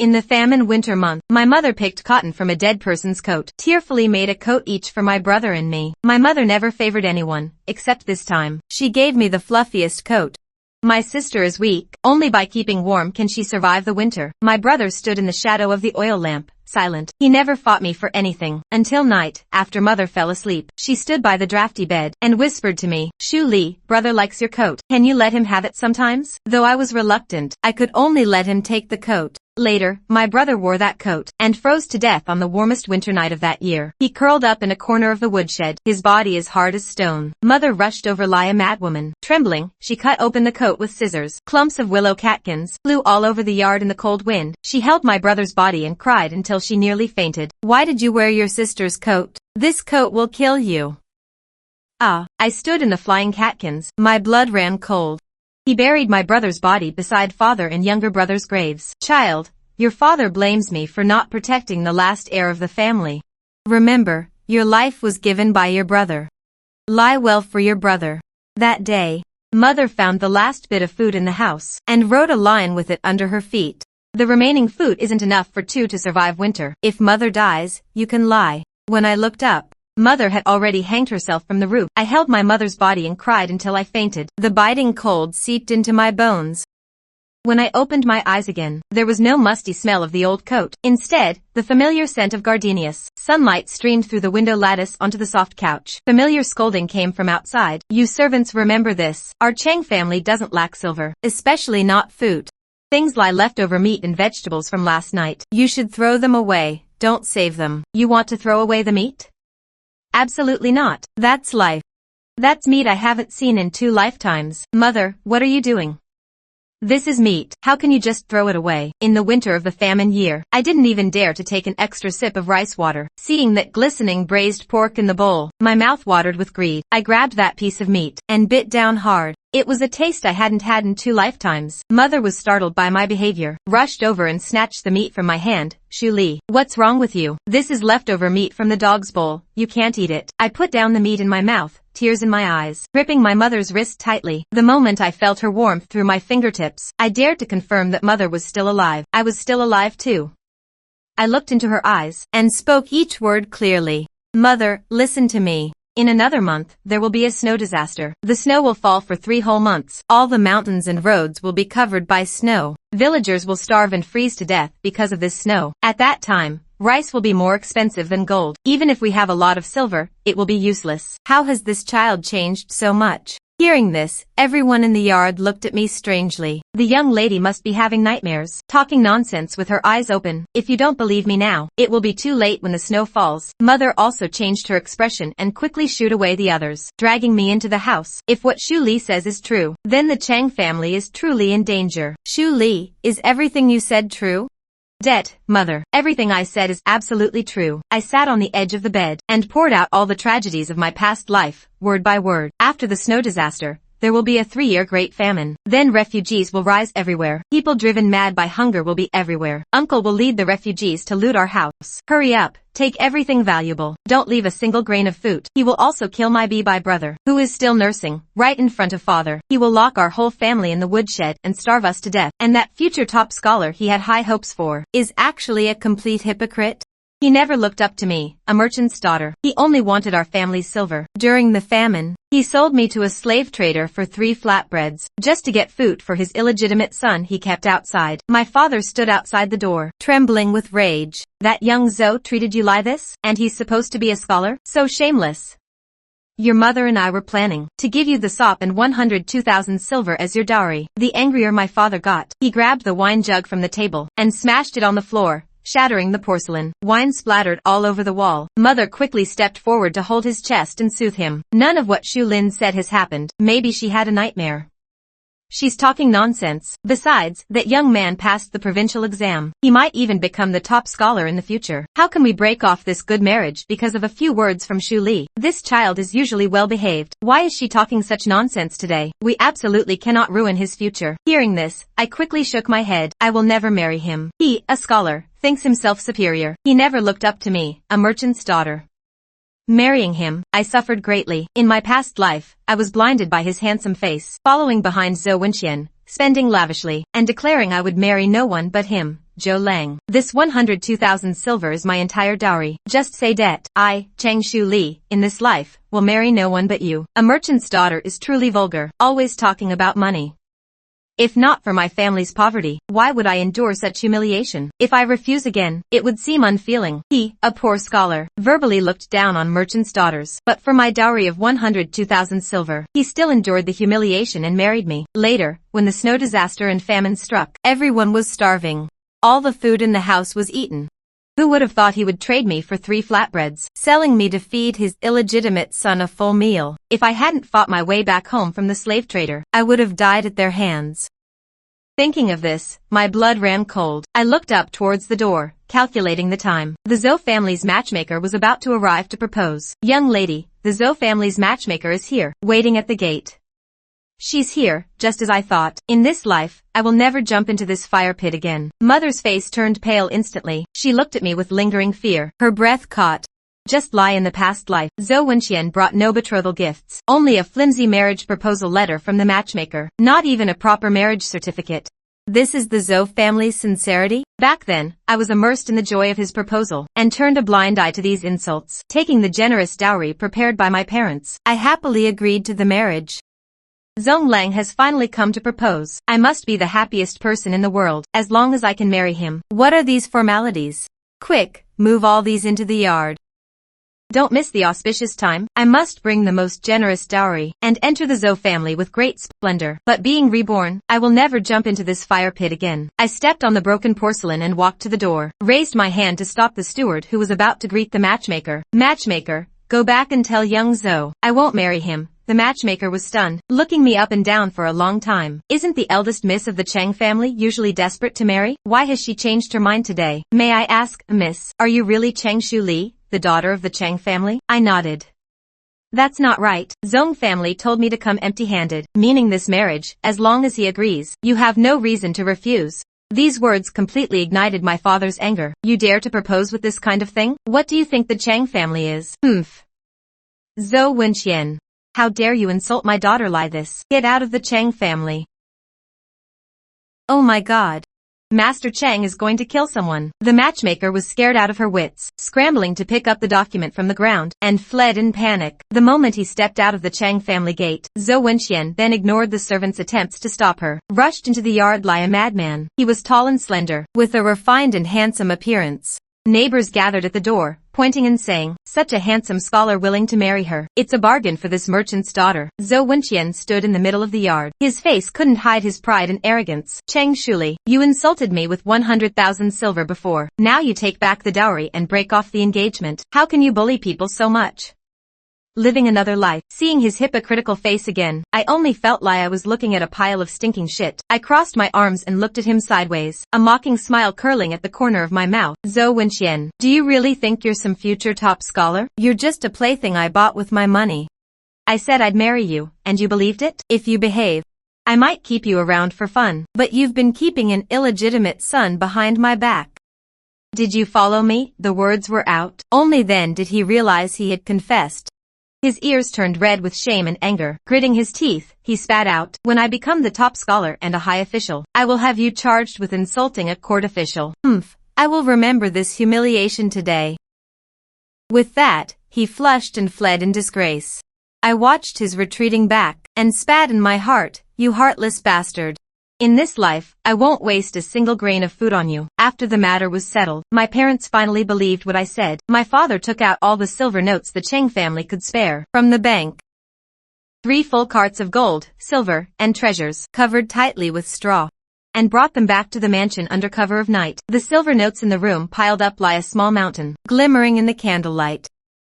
In the famine winter month, my mother picked cotton from a dead person's coat, tearfully made a coat each for my brother and me. My mother never favored anyone, except this time. She gave me the fluffiest coat. My sister is weak. Only by keeping warm can she survive the winter. My brother stood in the shadow of the oil lamp, silent. He never fought me for anything. Until night, after mother fell asleep, she stood by the drafty bed and whispered to me, "Shu Li, brother likes your coat. Can you let him have it sometimes?" Though I was reluctant, I could only let him take the coat. Later, my brother wore that coat and froze to death on the warmest winter night of that year. He curled up in a corner of the woodshed, his body as hard as stone. Mother rushed over like a madwoman. Trembling, she cut open the coat with scissors. Clumps of willow catkins flew all over the yard in the cold wind. She held my brother's body and cried until she nearly fainted. "Why did you wear your sister's coat? This coat will kill you." I stood in the flying catkins. My blood ran cold. He buried my brother's body beside father and younger brother's graves. "Child, your father blames me for not protecting the last heir of the family. Remember, your life was given by your brother. Lie well for your brother." That day, mother found the last bit of food in the house and wrote a line with it under her feet. "The remaining food isn't enough for two to survive winter. If mother dies, you can lie." When I looked up, mother had already hanged herself from the roof. I held my mother's body and cried until I fainted. The biting cold seeped into my bones. When I opened my eyes again, there was no musty smell of the old coat. Instead, the familiar scent of gardenias. Sunlight streamed through the window lattice onto the soft couch. Familiar scolding came from outside. "You servants remember this. Our Chang family doesn't lack silver, especially not food. Things like leftover meat and vegetables from last night. You should throw them away, don't save them." "You want to throw away the meat?" "Absolutely not. That's life. That's meat I haven't seen in 2 lifetimes. Mother, what are you doing? This is meat. How can you just throw it away?" In the winter of the famine year, I didn't even dare to take an extra sip of rice water. Seeing that glistening braised pork in the bowl, my mouth watered with greed. I grabbed that piece of meat and bit down hard. It was a taste I hadn't had in 2 lifetimes. Mother was startled by my behavior, rushed over and snatched the meat from my hand. "Shu Li, what's wrong with you? This is leftover meat from the dog's bowl. You can't eat it." I put down the meat in my mouth, tears in my eyes, gripping my mother's wrist tightly. The moment I felt her warmth through my fingertips, I dared to confirm that mother was still alive. I was still alive too. I looked into her eyes and spoke each word clearly. "Mother, listen to me. In another month, there will be a snow disaster. The snow will fall for 3 whole months. All the mountains and roads will be covered by snow. Villagers will starve and freeze to death because of this snow. At that time, rice will be more expensive than gold. Even if we have a lot of silver, it will be useless." How has this child changed so much? Hearing this, everyone in the yard looked at me strangely. The young lady must be having nightmares, talking nonsense with her eyes open. "If you don't believe me now, it will be too late when the snow falls." Mother also changed her expression and quickly shooed away the others, dragging me into the house. If what Shu Li says is true, then the Chang family is truly in danger. "Shu Li, is everything you said true?" Mother, everything I said is absolutely true." I sat on the edge of the bed and poured out all the tragedies of my past life, word by word. After the snow disaster, there will be a 3-year great famine. Then refugees will rise everywhere. People driven mad by hunger will be everywhere. Uncle will lead the refugees to loot our house. Hurry up, take everything valuable. Don't leave a single grain of food. He will also kill my bee-bye brother, who is still nursing, right in front of father. He will lock our whole family in the woodshed and starve us to death. And that future top scholar he had high hopes for is actually a complete hypocrite. He never looked up to me, a merchant's daughter. He only wanted our family's silver. During the famine, he sold me to a slave trader for 3 flatbreads, just to get food for his illegitimate son he kept outside. My father stood outside the door, trembling with rage. "That young Zhou treated you like this? And he's supposed to be a scholar? So shameless. Your mother and I were planning to give you the sop and 102,000 silver as your dowry." The angrier my father got, he grabbed the wine jug from the table and smashed it on the floor, shattering the porcelain. Wine splattered all over the wall. Mother quickly stepped forward to hold his chest and soothe him. "None of what Shu Lin said has happened. Maybe she had a nightmare. She's talking nonsense. Besides, that young man passed the provincial exam. He might even become the top scholar in the future. How can we break off this good marriage because of a few words from Shu Li? This child is usually well behaved. Why is she talking such nonsense today? We absolutely cannot ruin his future." Hearing this, I quickly shook my head. I will never marry him. He, a scholar, thinks himself superior. He never looked up to me, a merchant's daughter. Marrying him, I suffered greatly. In my past life, I was blinded by his handsome face, following behind Zhou Wenxian, spending lavishly, and declaring I would marry no one but him. Zhou Lang. This 102,000 silver is my entire dowry. Just say det. I, Chang Shu Li, in this life, will marry no one but you. A merchant's daughter is truly vulgar, always talking about money. If not for my family's poverty, why would I endure such humiliation? If I refuse again, it would seem unfeeling. He, a poor scholar, verbally looked down on merchants' daughters. But for my dowry of 102,000 silver, he still endured the humiliation and married me. Later, when the snow disaster and famine struck, everyone was starving. All the food in the house was eaten. Who would have thought he would trade me for 3 flatbreads, selling me to feed his illegitimate son a full meal? If I hadn't fought my way back home from the slave trader, I would have died at their hands. Thinking of this, my blood ran cold. I looked up towards the door, calculating the time. The Zhou family's matchmaker was about to arrive to propose. Young lady, the Zhou family's matchmaker is here, waiting at the gate. She's here, just as I thought. In this life, I will never jump into this fire pit again. Mother's face turned pale instantly. She looked at me with lingering fear. Her breath caught. Just lie in the past life. Zhou Wenqian brought no betrothal gifts. Only a flimsy marriage proposal letter from the matchmaker. Not even a proper marriage certificate. This is the Zhou family's sincerity? Back then, I was immersed in the joy of his proposal, and turned a blind eye to these insults. Taking the generous dowry prepared by my parents, I happily agreed to the marriage. Zhong Lang has finally come to propose. I must be the happiest person in the world, as long as I can marry him. What are these formalities? Quick, move all these into the yard. Don't miss the auspicious time. I must bring the most generous dowry, and enter the Zhou family with great splendor. But being reborn, I will never jump into this fire pit again. I stepped on the broken porcelain and walked to the door, raised my hand to stop the steward who was about to greet the matchmaker. Matchmaker, go back and tell young Zhou I won't marry him. The matchmaker was stunned, looking me up and down for a long time. Isn't the eldest miss of the Chang family usually desperate to marry? Why has she changed her mind today? May I ask, miss, are you really Chang Shu Li, the daughter of the Chang family? I nodded. That's not right. Zhong family told me to come empty-handed, meaning this marriage, as long as he agrees. You have no reason to refuse. These words completely ignited my father's anger. You dare to propose with this kind of thing? What do you think the Chang family is? Humph. Zhou Wenqian. How dare you insult my daughter like this? Get out of the Chang family. Oh my god. Master Chang is going to kill someone. The matchmaker was scared out of her wits, scrambling to pick up the document from the ground, and fled in panic. The moment he stepped out of the Chang family gate, Zhou Wenqian then ignored the servant's attempts to stop her, rushed into the yard like a madman. He was tall and slender, with a refined and handsome appearance. Neighbors gathered at the door, pointing and saying, such a handsome scholar willing to marry her. It's a bargain for this merchant's daughter. Zhou Wenqian stood in the middle of the yard. His face couldn't hide his pride and arrogance. Chang Shuli, you insulted me with 100,000 silver before. Now you take back the dowry and break off the engagement. How can you bully people so much? Living another life. Seeing his hypocritical face again, I only felt like I was looking at a pile of stinking shit. I crossed my arms and looked at him sideways, a mocking smile curling at the corner of my mouth. Zhou Wenqian, do you really think you're some future top scholar? You're just a plaything I bought with my money. I said I'd marry you, and you believed it? If you behave, I might keep you around for fun. But you've been keeping an illegitimate son behind my back. Did you follow me? The words were out. Only then did he realize he had confessed. His ears turned red with shame and anger. Gritting his teeth, he spat out, when I become the top scholar and a high official, I will have you charged with insulting a court official. Humph, I will remember this humiliation today. With that, he flushed and fled in disgrace. I watched his retreating back, and spat in my heart, you heartless bastard. In this life, I won't waste a single grain of food on you. After the matter was settled, my parents finally believed what I said. My father took out all the silver notes the Cheng family could spare from the bank. 3 full carts of gold, silver, and treasures, covered tightly with straw, and brought them back to the mansion under cover of night. The silver notes in the room piled up like a small mountain, glimmering in the candlelight.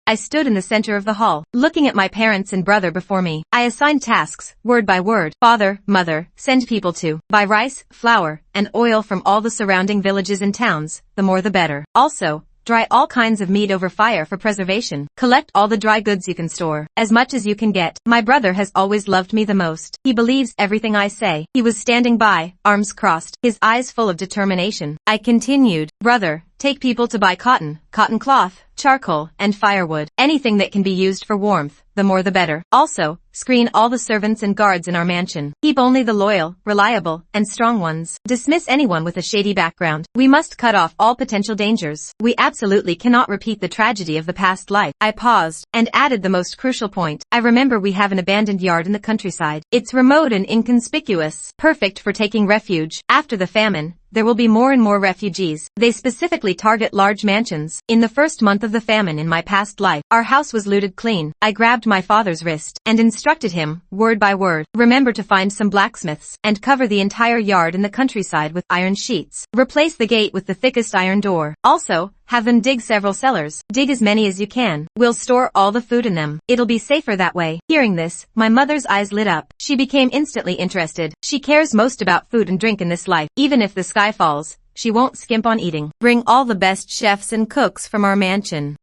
I stood in the center of the hall, looking at my parents and brother before me. I assigned tasks, word by word. Father, mother, send people to buy rice, flour, and oil from all the surrounding villages and towns, the more the better. Also, dry all kinds of meat over fire for preservation. Collect all the dry goods you can store, as much as you can get. My brother has always loved me the most. He believes everything I say. He was standing by, arms crossed, his eyes full of determination. I continued, brother, Take people to buy cotton, cotton cloth, charcoal, and firewood. Anything that can be used for warmth, the more the better. Also, screen all the servants and guards in our mansion. Keep only the loyal, reliable, and strong ones. Dismiss anyone with a shady background. We must cut off all potential dangers. We absolutely cannot repeat the tragedy of the past life. I paused, and added the most crucial point. I remember we have an abandoned yard in the countryside. It's remote and inconspicuous, perfect for taking refuge. After the famine, there will be more and more refugees. They specifically target large mansions. In the first month of the famine in my past life, our house was looted clean. I grabbed my father's wrist and instructed him, word by word, remember to find some blacksmiths and cover the entire yard in the countryside with iron sheets. Replace the gate with the thickest iron door. Also, have them dig several cellars. Dig as many as you can. We'll store all the food in them. It'll be safer that way. Hearing this, my mother's eyes lit up. She became instantly interested. She cares most about food and drink in this life. Even if the sky falls, she won't skimp on eating. Bring all the best chefs and cooks from our mansion.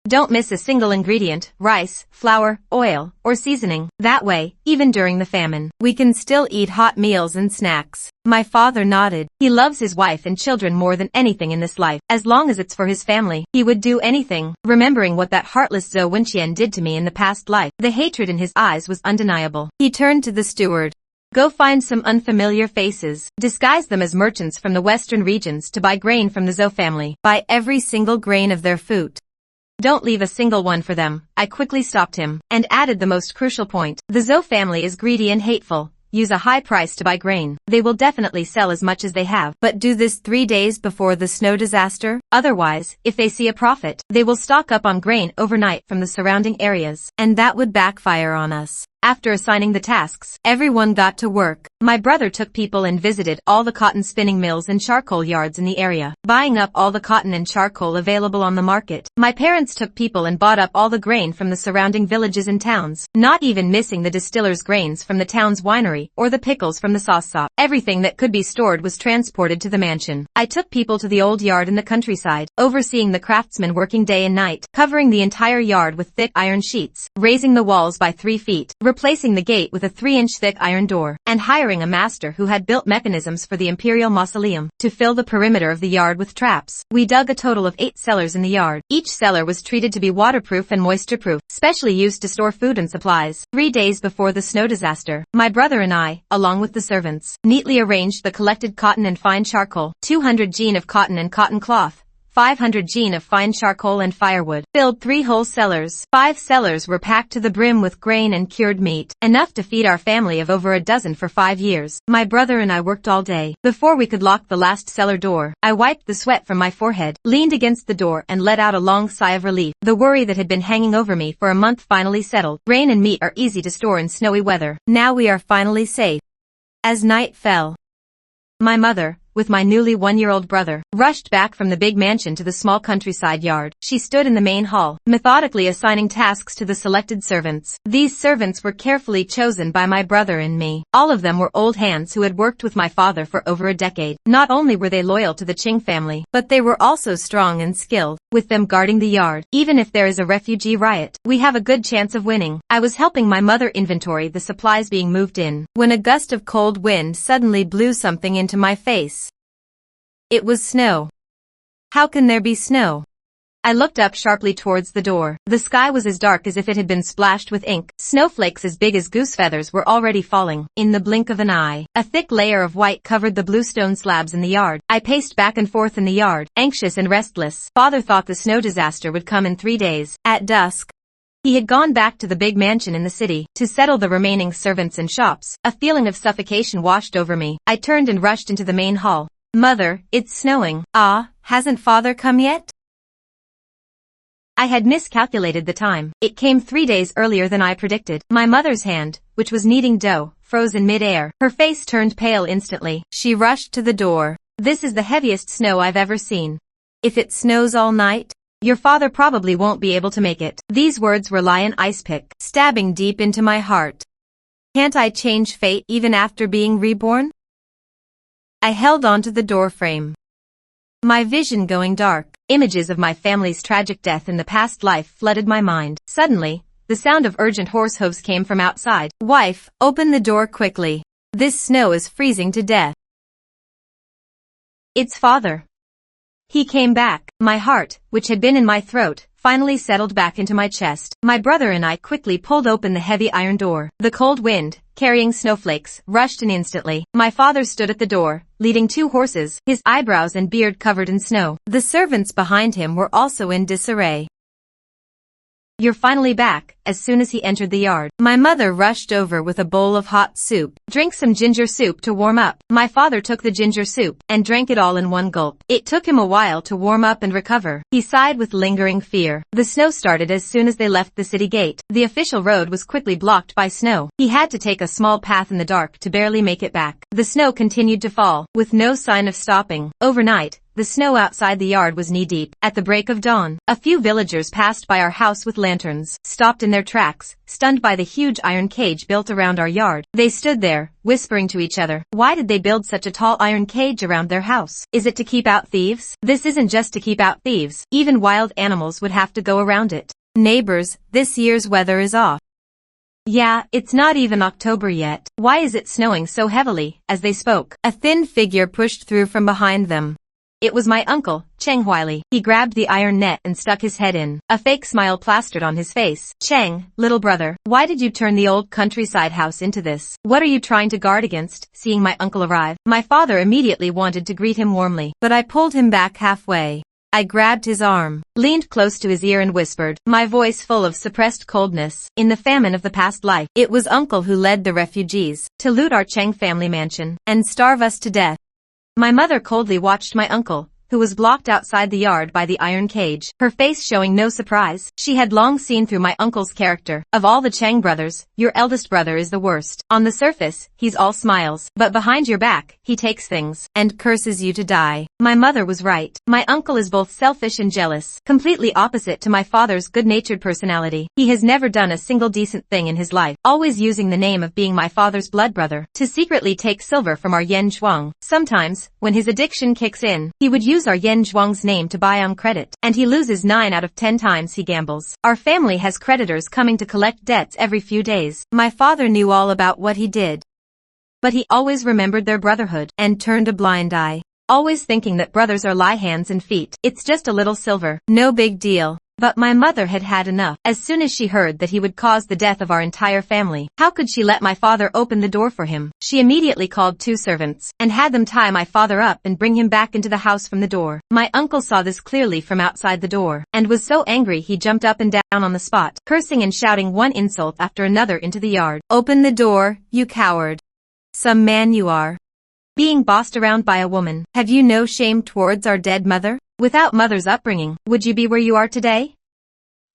Don't miss a single ingredient, rice, flour, oil, or seasoning. That way, even during the famine, we can still eat hot meals and snacks. My father nodded. He loves his wife and children more than anything in this life. As long as it's for his family, he would do anything. Remembering what that heartless Zhou Wenqian did to me in the past life, the hatred in his eyes was undeniable. He turned to the steward. Go find some unfamiliar faces. Disguise them as merchants from the western regions to buy grain from the Zhou family. Buy every single grain of their food. Don't leave a single one for them. I quickly stopped him, and added the most crucial point. The Zhou family is greedy and hateful. Use a high price to buy grain. They will definitely sell as much as they have, but do this 3 days before the snow disaster. Otherwise, if they see a profit, they will stock up on grain overnight from the surrounding areas, and that would backfire on us. After assigning the tasks, everyone got to work. My brother took people and visited all the cotton spinning mills and charcoal yards in the area, buying up all the cotton and charcoal available on the market. My parents took people and bought up all the grain from the surrounding villages and towns, not even missing the distiller's grains from the town's winery or the pickles from the sauce shop. Everything that could be stored was transported to the mansion. I took people to the old yard in the countryside, overseeing the craftsmen working day and night, covering the entire yard with thick iron sheets, raising the walls by 3 feet, replacing the gate with a 3-inch thick iron door, and hiring a master who had built mechanisms for the imperial mausoleum to fill the perimeter of the yard with traps. We dug a total of 8 cellars in the yard. Each cellar was treated to be waterproof and moisture-proof, specially used to store food and supplies. 3 days before the snow disaster, my brother and I, along with the servants, neatly arranged the collected cotton and fine charcoal, 200 jean of cotton and cotton cloth, 500 jean of fine charcoal and firewood, filled 3 whole cellars. 5 cellars were packed to the brim with grain and cured meat, enough to feed our family of over a dozen for 5 years. My brother and I worked all day. Before we could lock the last cellar door, I wiped the sweat from my forehead, leaned against the door and let out a long sigh of relief. The worry that had been hanging over me for a month finally settled. Grain and meat are easy to store in snowy weather. Now we are finally safe. As night fell, my mother, with my newly 1-year-old brother, rushed back from the big mansion to the small countryside yard. She stood in the main hall, methodically assigning tasks to the selected servants. These servants were carefully chosen by my brother and me. All of them were old hands who had worked with my father for over a decade. Not only were they loyal to the Qing family, but they were also strong and skilled. With them guarding the yard, even if there is a refugee riot, we have a good chance of winning. I was helping my mother inventory the supplies being moved in, when a gust of cold wind suddenly blew something into my face. It was snow. How can there be snow? I looked up sharply towards the door. The sky was as dark as if it had been splashed with ink. Snowflakes as big as goose feathers were already falling. In the blink of an eye, a thick layer of white covered the blue stone slabs in the yard. I paced back and forth in the yard, anxious and restless. Father thought the snow disaster would come in 3 days. At dusk, he had gone back to the big mansion in the city to settle the remaining servants and shops. A feeling of suffocation washed over me. I turned and rushed into the main hall. Mother, it's snowing. Ah, hasn't father come yet? I had miscalculated the time. It came 3 days earlier than I predicted. My mother's hand, which was kneading dough, froze in mid-air. Her face turned pale instantly. She rushed to the door. This is the heaviest snow I've ever seen. If it snows all night, your father probably won't be able to make it. These words were like an ice pick, stabbing deep into my heart. Can't I change fate even after being reborn? I held onto the doorframe, my vision going dark. Images of my family's tragic death in the past life flooded my mind. Suddenly, the sound of urgent horse hooves came from outside. Wife, open the door quickly. This snow is freezing to death. It's father. He came back. My heart, which had been in my throat, finally settled back into my chest. My brother and I quickly pulled open the heavy iron door. The cold wind, carrying snowflakes, rushed in instantly. My father stood at the door, leading 2 horses, his eyebrows and beard covered in snow. The servants behind him were also in disarray. "You're finally back," as soon as he entered the yard. My mother rushed over with a bowl of hot soup. "Drink some ginger soup to warm up." My father took the ginger soup and drank it all in one gulp. It took him a while to warm up and recover. He sighed with lingering fear. The snow started as soon as they left the city gate. The official road was quickly blocked by snow. He had to take a small path in the dark to barely make it back. The snow continued to fall, with no sign of stopping. Overnight, the snow outside the yard was knee-deep. At the break of dawn, a few villagers passed by our house with lanterns, stopped in their tracks, stunned by the huge iron cage built around our yard. They stood there, whispering to each other. Why did they build such a tall iron cage around their house? Is it to keep out thieves? This isn't just to keep out thieves. Even wild animals would have to go around it. Neighbors, this year's weather is off. Yeah, it's not even October yet. Why is it snowing so heavily? As they spoke, a thin figure pushed through from behind them. It was my uncle, Cheng Huili. He grabbed the iron net and stuck his head in. A fake smile plastered on his face. "Cheng, little brother, why did you turn the old countryside house into this? What are you trying to guard against?" Seeing my uncle arrive, my father immediately wanted to greet him warmly, but I pulled him back halfway. I grabbed his arm, leaned close to his ear and whispered, my voice full of suppressed coldness. "In the famine of the past life, it was uncle who led the refugees to loot our Cheng family mansion and starve us to death." My mother coldly watched my uncle, who was blocked outside the yard by the iron cage, her face showing no surprise. She had long seen through my uncle's character. Of all the Cheng brothers, your eldest brother is the worst. On the surface, he's all smiles, but behind your back, he takes things and curses you to die. My mother was right. My uncle is both selfish and jealous, completely opposite to my father's good-natured personality. He has never done a single decent thing in his life, always using the name of being my father's blood brother to secretly take silver from our Yen Zhuang. Sometimes, when his addiction kicks in, he would use our Yen Zhuang's name to buy on credit, and he loses 9 out of 10 times he gambles. Our family has creditors coming to collect debts every few days. My father knew all about what he did, but he always remembered their brotherhood and turned a blind eye, always thinking that brothers are lie hands and feet. It's just a little silver, no big deal. But my mother had had enough. As soon as she heard that he would cause the death of our entire family, how could she let my father open the door for him? She immediately called 2 servants and had them tie my father up and bring him back into the house from the door. My uncle saw this clearly from outside the door and was so angry he jumped up and down on the spot, cursing and shouting one insult after another into the yard. "Open the door, you coward. Some man you are. Being bossed around by a woman. Have you no shame towards our dead mother? Without mother's upbringing, would you be where you are today?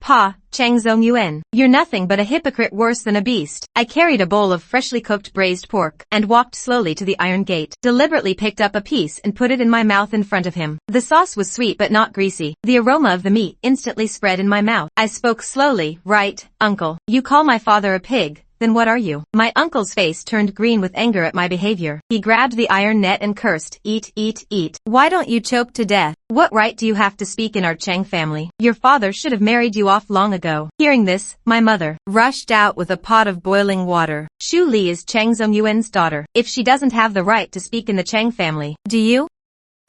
Pa, Cheng Zongyuan, you're nothing but a hypocrite worse than a beast." I carried a bowl of freshly cooked braised pork and walked slowly to the iron gate, deliberately picked up a piece and put it in my mouth in front of him. The sauce was sweet but not greasy. The aroma of the meat instantly spread in my mouth. I spoke slowly. "Right, uncle. You call my father a pig. Then what are you?" My uncle's face turned green with anger at my behavior. He grabbed the iron net and cursed, "Eat, eat, eat. Why don't you choke to death? What right do you have to speak in our Cheng family? Your father should have married you off long ago." Hearing this, my mother rushed out with a pot of boiling water. "Shu Li is Cheng Zongyuan's daughter. If she doesn't have the right to speak in the Cheng family, do you?"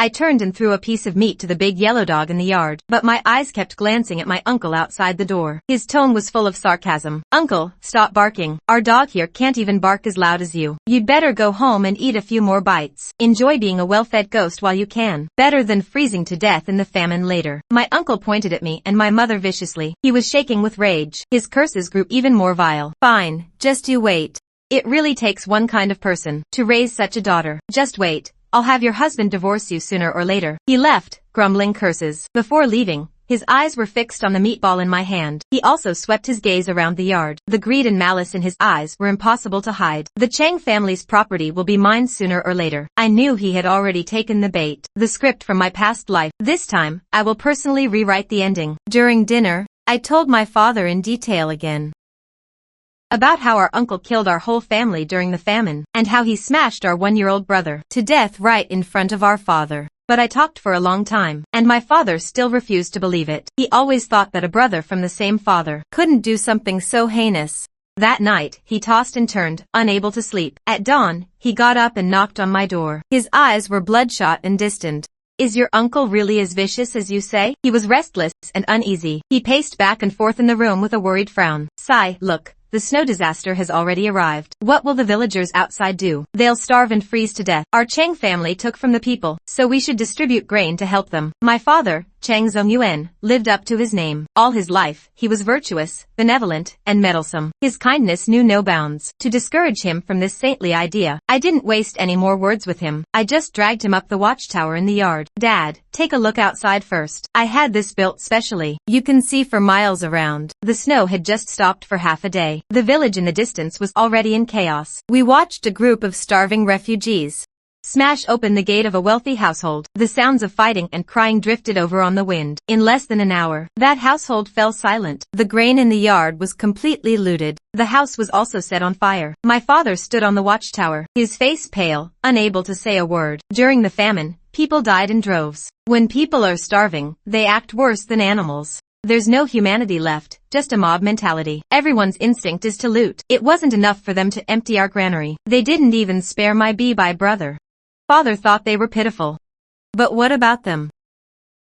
I turned and threw a piece of meat to the big yellow dog in the yard, but my eyes kept glancing at my uncle outside the door. His tone was full of sarcasm. "Uncle, stop barking. Our dog here can't even bark as loud as you. You'd better go home and eat a few more bites. Enjoy being a well-fed ghost while you can. Better than freezing to death in the famine later." My uncle pointed at me and my mother viciously. He was shaking with rage. His curses grew even more vile. "Fine, just you wait. It really takes one kind of person to raise such a daughter. Just wait. I'll have your husband divorce you sooner or later." He left, grumbling curses. Before leaving, his eyes were fixed on the meatball in my hand. He also swept his gaze around the yard. The greed and malice in his eyes were impossible to hide. "The Cheng family's property will be mine sooner or later." I knew he had already taken the bait. The script from my past life. This time, I will personally rewrite the ending. During dinner, I told my father in detail again about how our uncle killed our whole family during the famine, and how he smashed our 1-year-old brother to death right in front of our father. But I talked for a long time, and my father still refused to believe it. He always thought that a brother from the same father couldn't do something so heinous. That night, he tossed and turned, unable to sleep. At dawn, he got up and knocked on my door. His eyes were bloodshot and distant. Is your uncle really as vicious as you say? He was restless and uneasy. He paced back and forth in the room with a worried frown. Sigh, look. The snow disaster has already arrived. What will the villagers outside do? They'll starve and freeze to death. Our Chang family took from the people, so we should distribute grain to help them. My father, Chang Zongyuan, lived up to his name. All his life, he was virtuous, benevolent, and meddlesome. His kindness knew no bounds. To discourage him from this saintly idea, I didn't waste any more words with him. I just dragged him up the watchtower in the yard. Dad, take a look outside first. I had this built specially. You can see for miles around. The snow had just stopped for half a day. The village in the distance was already in chaos. We watched a group of starving refugees smash open the gate of a wealthy household. The sounds of fighting and crying drifted over on the wind. In less than an hour, that household fell silent. The grain in the yard was completely looted. The house was also set on fire. My father stood on the watchtower, his face pale, unable to say a word. During the famine, people died in droves. When people are starving, they act worse than animals. There's no humanity left, just a mob mentality. Everyone's instinct is to loot. It wasn't enough for them to empty our granary. They didn't even spare my by brother. Father thought they were pitiful. But what about them?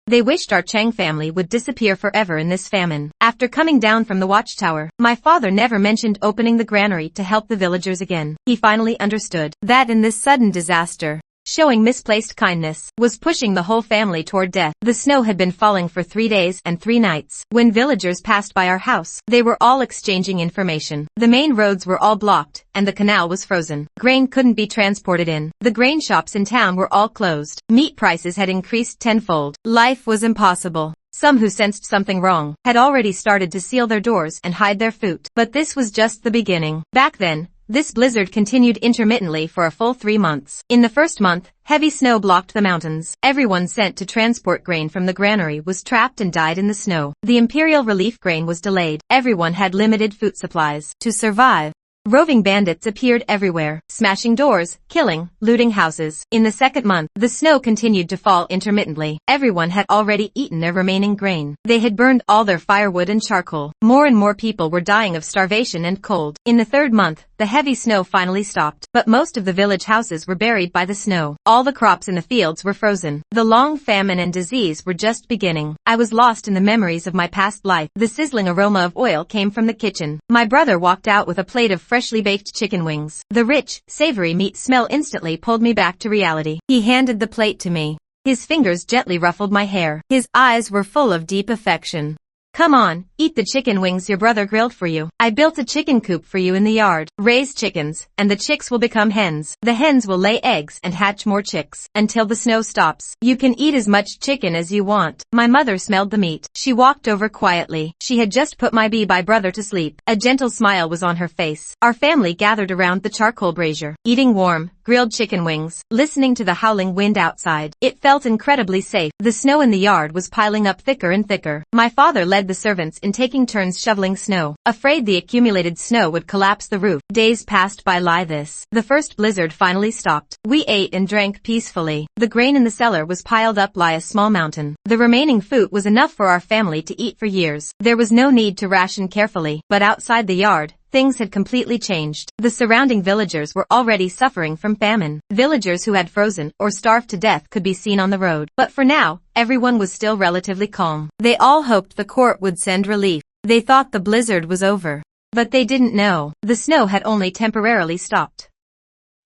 They wished our Chang family would disappear forever in this famine. After coming down from the watchtower, my father never mentioned opening the granary to help the villagers again. He finally understood that in this sudden disaster, showing misplaced kindness was pushing the whole family toward death. The snow had been falling for 3 days and 3 nights. When villagers passed by our house, they were all exchanging information. The main roads were all blocked, and the canal was frozen. Grain couldn't be transported in. The grain shops in town were all closed. Meat prices had increased tenfold. Life was impossible. Some who sensed something wrong had already started to seal their doors and hide their food. But this was just the beginning. Back then, this blizzard continued intermittently for a full 3 months. In the first month, heavy snow blocked the mountains. Everyone sent to transport grain from the granary was trapped and died in the snow. The imperial relief grain was delayed. Everyone had limited food supplies. To survive, roving bandits appeared everywhere, smashing doors, killing, looting houses. In the second month, the snow continued to fall intermittently. Everyone had already eaten their remaining grain. They had burned all their firewood and charcoal. More and more people were dying of starvation and cold. In the third month, the heavy snow finally stopped, but most of the village houses were buried by the snow. All the crops in the fields were frozen. The long famine and disease were just beginning. I was lost in the memories of my past life. The sizzling aroma of oil came from the kitchen. My brother walked out with a plate of freshly baked chicken wings. The rich, savory meat smell instantly pulled me back to reality. He handed the plate to me. His fingers gently ruffled my hair. His eyes were full of deep affection. Come on, eat the chicken wings your brother grilled for you. I built a chicken coop for you in the yard. Raise chickens, and the chicks will become hens. The hens will lay eggs and hatch more chicks. Until the snow stops, you can eat as much chicken as you want. My mother smelled the meat. She walked over quietly. She had just put my by brother to sleep. A gentle smile was on her face. Our family gathered around the charcoal brazier, eating warm, grilled chicken wings, listening to the howling wind outside. It felt incredibly safe. The snow in the yard was piling up thicker and thicker. My father led the servants in taking turns shoveling snow, afraid the accumulated snow would collapse the roof. Days passed by like this. The first blizzard finally stopped. We ate and drank peacefully. The grain in the cellar was piled up like a small mountain. The remaining food was enough for our family to eat for years. There was no need to ration carefully, but outside the yard, things had completely changed. The surrounding villagers were already suffering from famine. Villagers who had frozen or starved to death could be seen on the road. But for now, everyone was still relatively calm. They all hoped the court would send relief. They thought the blizzard was over. But they didn't know. The snow had only temporarily stopped.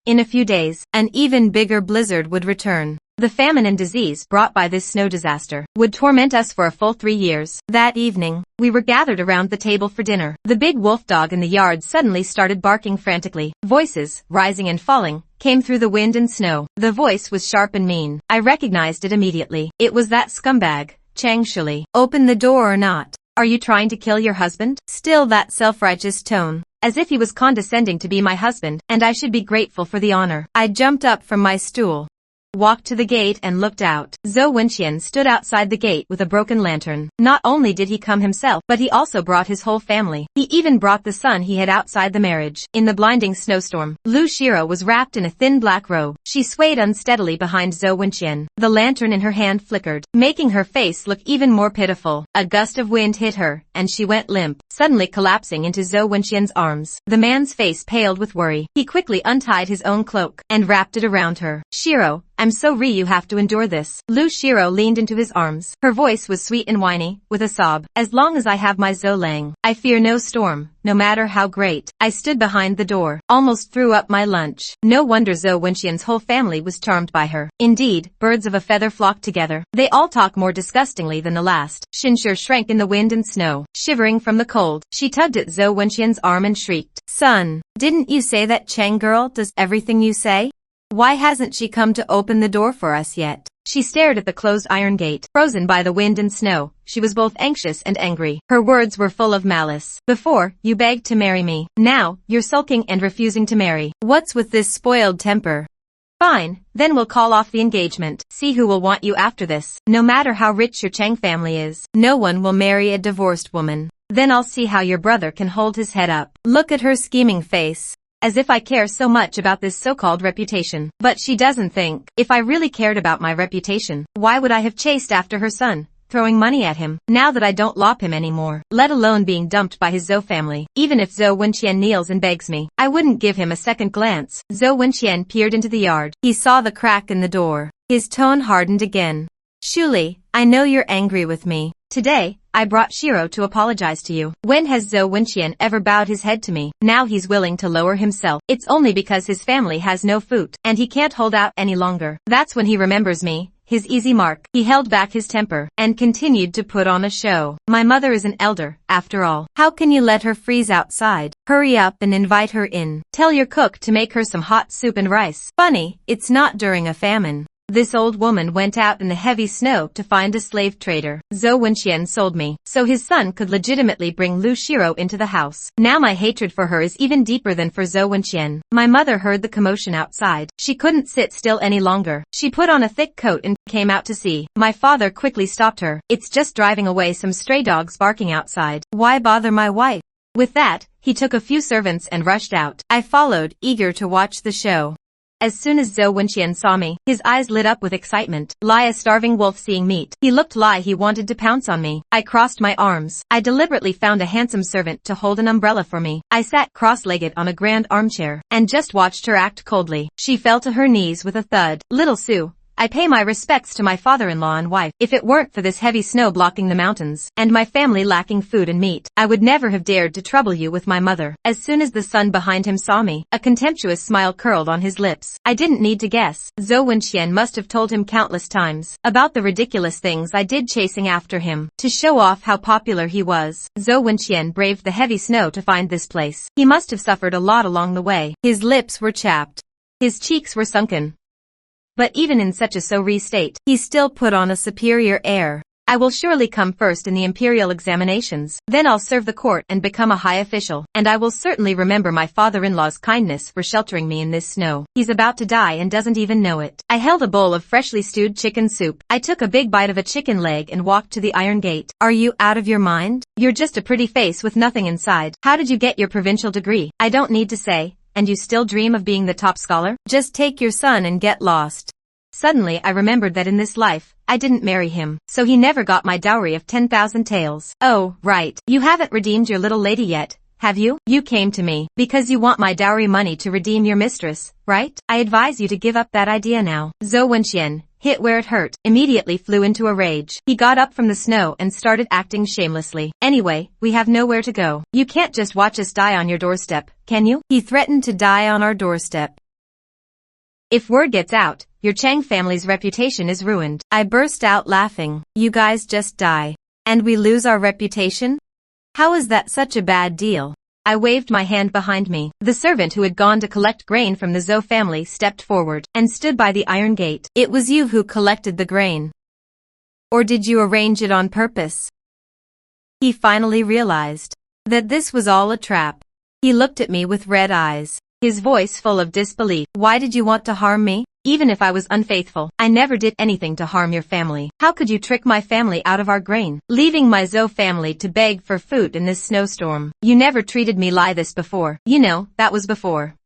In a few days, an even bigger blizzard would return. The famine and disease brought by this snow disaster would torment us for a full 3 years. That evening, we were gathered around the table for dinner. The big wolf dog in the yard suddenly started barking frantically. Voices, rising and falling, came through the wind and snow. The voice was sharp and mean. I recognized it immediately. It was that scumbag, Chang Shuli. Open the door or not. Are you trying to kill your husband? Still that self-righteous tone, as if he was condescending to be my husband, and I should be grateful for the honor. I jumped up from my stool, walked to the gate and looked out. Zhou Wenxian stood outside the gate with a broken lantern. Not only did he come himself, but he also brought his whole family. He even brought the son he had outside the marriage. In the blinding snowstorm, Lu Shiro was wrapped in a thin black robe. She swayed unsteadily behind Zhou Wenxian. The lantern in her hand flickered, making her face look even more pitiful. A gust of wind hit her, and she went limp, suddenly collapsing into Zhou Wenxian's arms. The man's face paled with worry. He quickly untied his own cloak and wrapped it around her. Shiro, I'm sorry you have to endure this. Lu Shiro leaned into his arms. Her voice was sweet and whiny, with a sob. As long as I have my Zhou Lang, I fear no storm, no matter how great. I stood behind the door, almost threw up my lunch. No wonder Zhou Wenqian's whole family was charmed by her. Indeed, birds of a feather flock together. They all talk more disgustingly than the last. Xinshi shrank in the wind and snow, shivering from the cold. She tugged at Zhou Wenqian's arm and shrieked, "Son, didn't you say that Chang girl does everything you say? Why hasn't she come to open the door for us yet?" She stared at the closed iron gate, frozen by the wind and snow. She was both anxious and angry. Her words were full of malice. Before, you begged to marry me. Now, you're sulking and refusing to marry. What's with this spoiled temper? Fine, then we'll call off the engagement. See who will want you after this. No matter how rich your Chang family is, no one will marry a divorced woman. Then I'll see how your brother can hold his head up. Look at her scheming face. As if I care so much about this so-called reputation. But she doesn't think. If I really cared about my reputation, why would I have chased after her son, throwing money at him, now that I don't lop him anymore, let alone being dumped by his Zhou family? Even if Zhou Wenqian kneels and begs me, I wouldn't give him a second glance. Zhou Wenqian peered into the yard. He saw the crack in the door. His tone hardened again. Shuli, I know you're angry with me. Today, I brought Shiro to apologize to you. When has Zhou Wenqian ever bowed his head to me? Now he's willing to lower himself. It's only because his family has no food, and he can't hold out any longer. That's when he remembers me, his easy mark. He held back his temper, and continued to put on a show. My mother is an elder, after all. How can you let her freeze outside? Hurry up and invite her in. Tell your cook to make her some hot soup and rice. Funny, it's not during a famine. This old woman went out in the heavy snow to find a slave trader. Zhou Wenqian sold me, so his son could legitimately bring Lu Shiro into the house. Now my hatred for her is even deeper than for Zhou Wenqian. My mother heard the commotion outside. She couldn't sit still any longer. She put on a thick coat and came out to see. My father quickly stopped her. It's just driving away some stray dogs barking outside. Why bother my wife? With that, he took a few servants and rushed out. I followed, eager to watch the show. As soon as Zhou Wenqian saw me, his eyes lit up with excitement. Like a starving wolf seeing meat. He looked like he wanted to pounce on me. I crossed my arms. I deliberately found a handsome servant to hold an umbrella for me. I sat cross-legged on a grand armchair, and just watched her act coldly. She fell to her knees with a thud. Little Sue, I pay my respects to my father-in-law and wife. If it weren't for this heavy snow blocking the mountains, and my family lacking food and meat, I would never have dared to trouble you with my mother. As soon as the son behind him saw me, a contemptuous smile curled on his lips. I didn't need to guess. Zhou Wenqian must have told him countless times about the ridiculous things I did chasing after him. To show off how popular he was, Zhou Wenqian braved the heavy snow to find this place. He must have suffered a lot along the way. His lips were chapped. His cheeks were sunken. But even in such a sorry state, he still put on a superior air. I will surely come first in the imperial examinations. Then I'll serve the court and become a high official. And I will certainly remember my father-in-law's kindness for sheltering me in this snow. He's about to die and doesn't even know it. I held a bowl of freshly stewed chicken soup. I took a big bite of a chicken leg and walked to the iron gate. Are you out of your mind? You're just a pretty face with nothing inside. How did you get your provincial degree? I don't need to say. And you still dream of being the top scholar? Just take your son and get lost. Suddenly I remembered that in this life, I didn't marry him, so he never got my dowry of 10,000 taels. Oh, right. You haven't redeemed your little lady yet, have you? You came to me because you want my dowry money to redeem your mistress, right? I advise you to give up that idea now. Zhou Wenqian, hit where it hurt, immediately flew into a rage. He got up from the snow and started acting shamelessly. Anyway, we have nowhere to go. You can't just watch us die on your doorstep, can you? He threatened to die on our doorstep. If word gets out, your Chang family's reputation is ruined. I burst out laughing. You guys just die. And we lose our reputation? How is that such a bad deal? I waved my hand behind me. The servant who had gone to collect grain from the Zhou family stepped forward and stood by the iron gate. It was you who collected the grain. Or did you arrange it on purpose? He finally realized that this was all a trap. He looked at me with red eyes, his voice full of disbelief. Why did you want to harm me? Even if I was unfaithful, I never did anything to harm your family. How could you trick my family out of our grain, leaving my Zhou family to beg for food in this snowstorm? You never treated me like this before. You know, that was before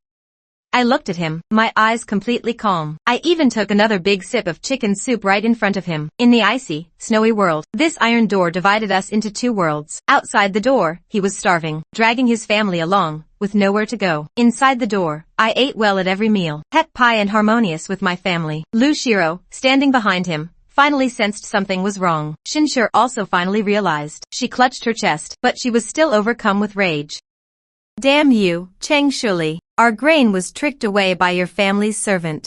I looked at him, my eyes completely calm. I even took another big sip of chicken soup right in front of him. In the icy, snowy world, this iron door divided us into two worlds. Outside the door, he was starving, dragging his family along, with nowhere to go. Inside the door, I ate well at every meal, pet pie and harmonious with my family. Lushiro, standing behind him, finally sensed something was wrong. Shinshir also finally realized. She clutched her chest, but she was still overcome with rage. Damn you, Cheng Shuli. Our grain was tricked away by your family's servant.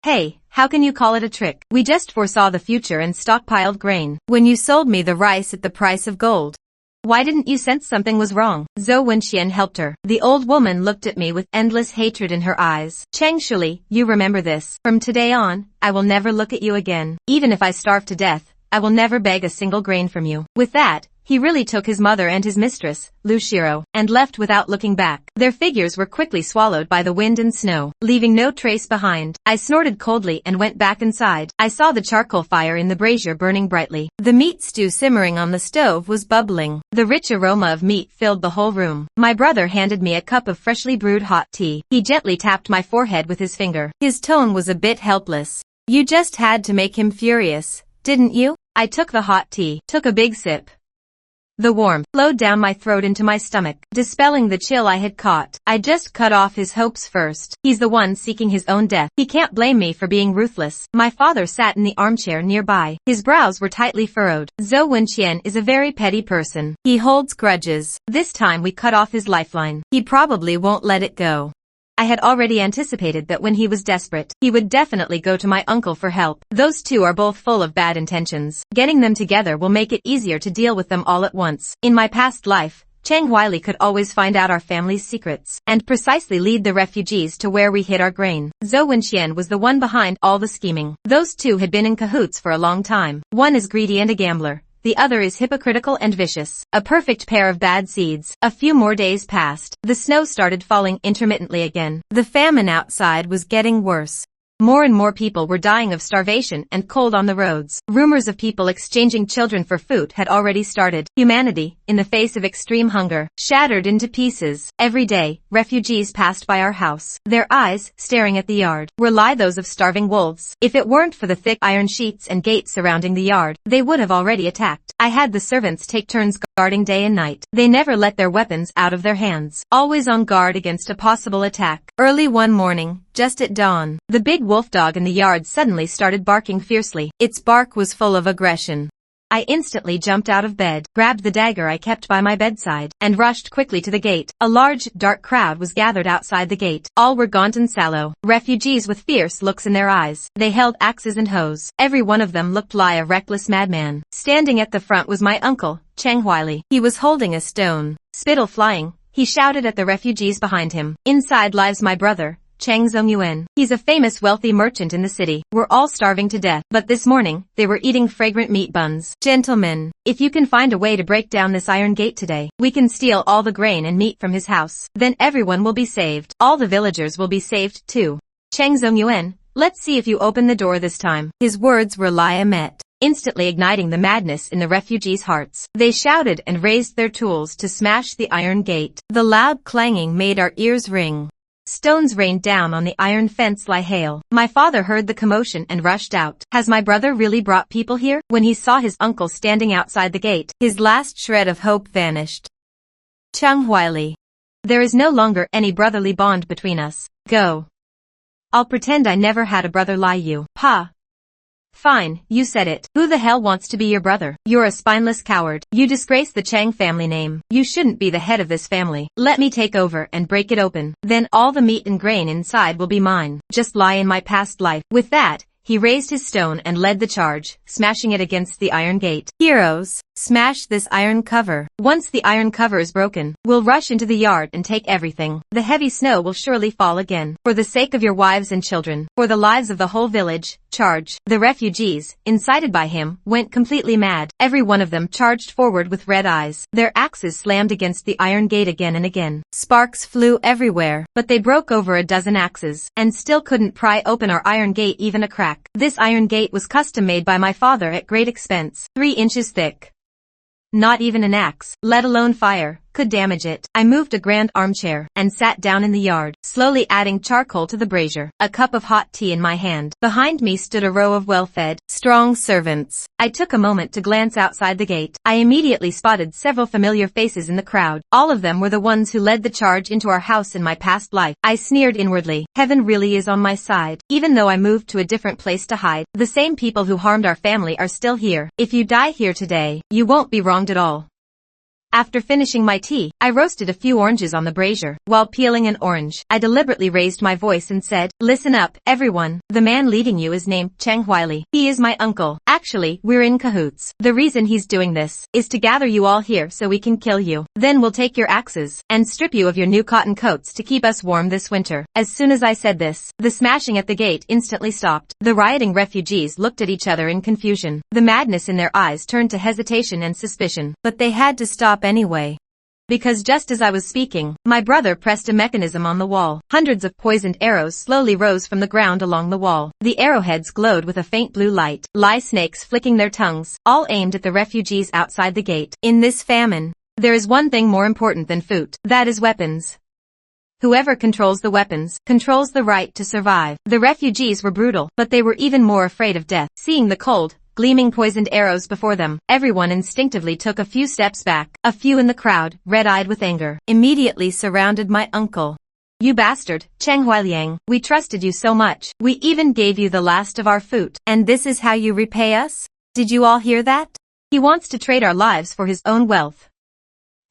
Hey, how can you call it a trick? We just foresaw the future and stockpiled grain. When you sold me the rice at the price of gold, why didn't you sense something was wrong? Zhou Wenxian helped her. The old woman looked at me with endless hatred in her eyes. Cheng Shuli, you remember this. From today on, I will never look at you again. Even if I starve to death, I will never beg a single grain from you. With that, he really took his mother and his mistress, Lushiro, and left without looking back. Their figures were quickly swallowed by the wind and snow, leaving no trace behind. I snorted coldly and went back inside. I saw the charcoal fire in the brazier burning brightly. The meat stew simmering on the stove was bubbling. The rich aroma of meat filled the whole room. My brother handed me a cup of freshly brewed hot tea. He gently tapped my forehead with his finger. His tone was a bit helpless. You just had to make him furious, didn't you? I took the hot tea, took a big sip. The warmth flowed down my throat into my stomach, dispelling the chill I had caught. I just cut off his hopes first. He's the one seeking his own death. He can't blame me for being ruthless. My father sat in the armchair nearby. His brows were tightly furrowed. Zhou Wenxian is a very petty person. He holds grudges. This time we cut off his lifeline. He probably won't let it go. I had already anticipated that when he was desperate, he would definitely go to my uncle for help. Those two are both full of bad intentions. Getting them together will make it easier to deal with them all at once. In my past life, Chang Huili could always find out our family's secrets, and precisely lead the refugees to where we hid our grain. Zhou Wenxian was the one behind all the scheming. Those two had been in cahoots for a long time. One is greedy and a gambler. The other is hypocritical and vicious. A perfect pair of bad seeds. A few more days passed. The snow started falling intermittently again. The famine outside was getting worse. More and more people were dying of starvation and cold on the roads. Rumors of people exchanging children for food had already started. Humanity, in the face of extreme hunger, shattered into pieces. Every day, refugees passed by our house. Their eyes, staring at the yard, were like those of starving wolves. If it weren't for the thick iron sheets and gates surrounding the yard, they would have already attacked. I had the servants take turns guarding day and night. They never let their weapons out of their hands, always on guard against a possible attack. Early one morning, just at dawn, the big wolf dog in the yard suddenly started barking fiercely. Its bark was full of aggression. I instantly jumped out of bed, grabbed the dagger I kept by my bedside, and rushed quickly to the gate. A large, dark crowd was gathered outside the gate. All were gaunt and sallow, refugees with fierce looks in their eyes. They held axes and hoes. Every one of them looked like a reckless madman. Standing at the front was my uncle, Cheng Huili. He was holding a stone, spittle flying. He shouted at the refugees behind him. Inside lies my brother, Cheng Zongyuan. He's a famous wealthy merchant in the city. We're all starving to death, but this morning, they were eating fragrant meat buns. Gentlemen, if you can find a way to break down this iron gate today, we can steal all the grain and meat from his house. Then everyone will be saved. All the villagers will be saved too. Cheng Zongyuan, let's see if you open the door this time. His words were Liamet, instantly igniting the madness in the refugees' hearts. They shouted and raised their tools to smash the iron gate. The loud clanging made our ears ring. Stones rained down on the iron fence like hail. My father heard the commotion and rushed out. Has my brother really brought people here? When he saw his uncle standing outside the gate, his last shred of hope vanished. Cheng Huili, there is no longer any brotherly bond between us. Go. I'll pretend I never had a brother like you. Pa. Fine, you said it. Who the hell wants to be your brother? You're a spineless coward. You disgrace the Chang family name. You shouldn't be the head of this family. Let me take over and break it open. Then all the meat and grain inside will be mine. Just lie in my past life. With that, he raised his stone and led the charge, smashing it against the iron gate. Heroes, smash this iron cover. Once the iron cover is broken, we'll rush into the yard and take everything. The heavy snow will surely fall again. For the sake of your wives and children, for the lives of the whole village, charge. The refugees, incited by him, went completely mad. Every one of them charged forward with red eyes. Their axes slammed against the iron gate again and again. Sparks flew everywhere, but they broke over a dozen axes, and still couldn't pry open our iron gate even a crack. This iron gate was custom made by my father at great expense, 3 inches thick. Not even an axe, let alone fire, could damage it. I moved a grand armchair and sat down in the yard, slowly adding charcoal to the brazier, a cup of hot tea in my hand. Behind me stood a row of well-fed, strong servants. I took a moment to glance outside the gate. I immediately spotted several familiar faces in the crowd. All of them were the ones who led the charge into our house in my past life. I sneered inwardly. Heaven really is on my side. Even though I moved to a different place to hide, the same people who harmed our family are still here. If you die here today, you won't be wronged at all. After finishing my tea, I roasted a few oranges on the brazier. While peeling an orange, I deliberately raised my voice and said, "Listen up, everyone. The man leading you is named Cheng Huili. He is my uncle. Actually, we're in cahoots. The reason he's doing this is to gather you all here so we can kill you. Then we'll take your axes and strip you of your new cotton coats to keep us warm this winter." As soon as I said this, the smashing at the gate instantly stopped. The rioting refugees looked at each other in confusion. The madness in their eyes turned to hesitation and suspicion. But they had to stop anyway. Because just as I was speaking, my brother pressed a mechanism on the wall. Hundreds of poisoned arrows slowly rose from the ground along the wall. The arrowheads glowed with a faint blue light, like snakes flicking their tongues, all aimed at the refugees outside the gate. In this famine, there is one thing more important than food. That is weapons. Whoever controls the weapons, controls the right to survive. The refugees were brutal, but they were even more afraid of death. Seeing the cold, gleaming poisoned arrows before them, everyone instinctively took a few steps back. A few in the crowd, red-eyed with anger, immediately surrounded my uncle. "You bastard, Cheng Huiliang, we trusted you so much. We even gave you the last of our food. And this is how you repay us? Did you all hear that? He wants to trade our lives for his own wealth.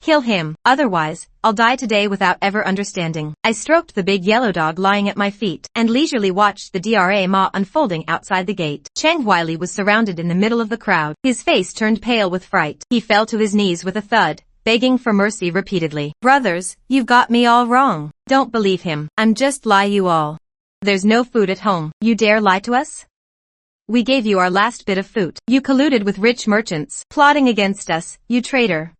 Kill him, otherwise, I'll die today without ever understanding." I stroked the big yellow dog lying at my feet and leisurely watched the drama unfolding outside the gate. Cheng Huili was surrounded in the middle of the crowd. His face turned pale with fright. He fell to his knees with a thud, begging for mercy repeatedly. "Brothers, you've got me all wrong. Don't believe him. I'm just lie you all. There's no food at home. You dare lie to us? We gave you our last bit of food. You colluded with rich merchants, plotting against us, you traitor.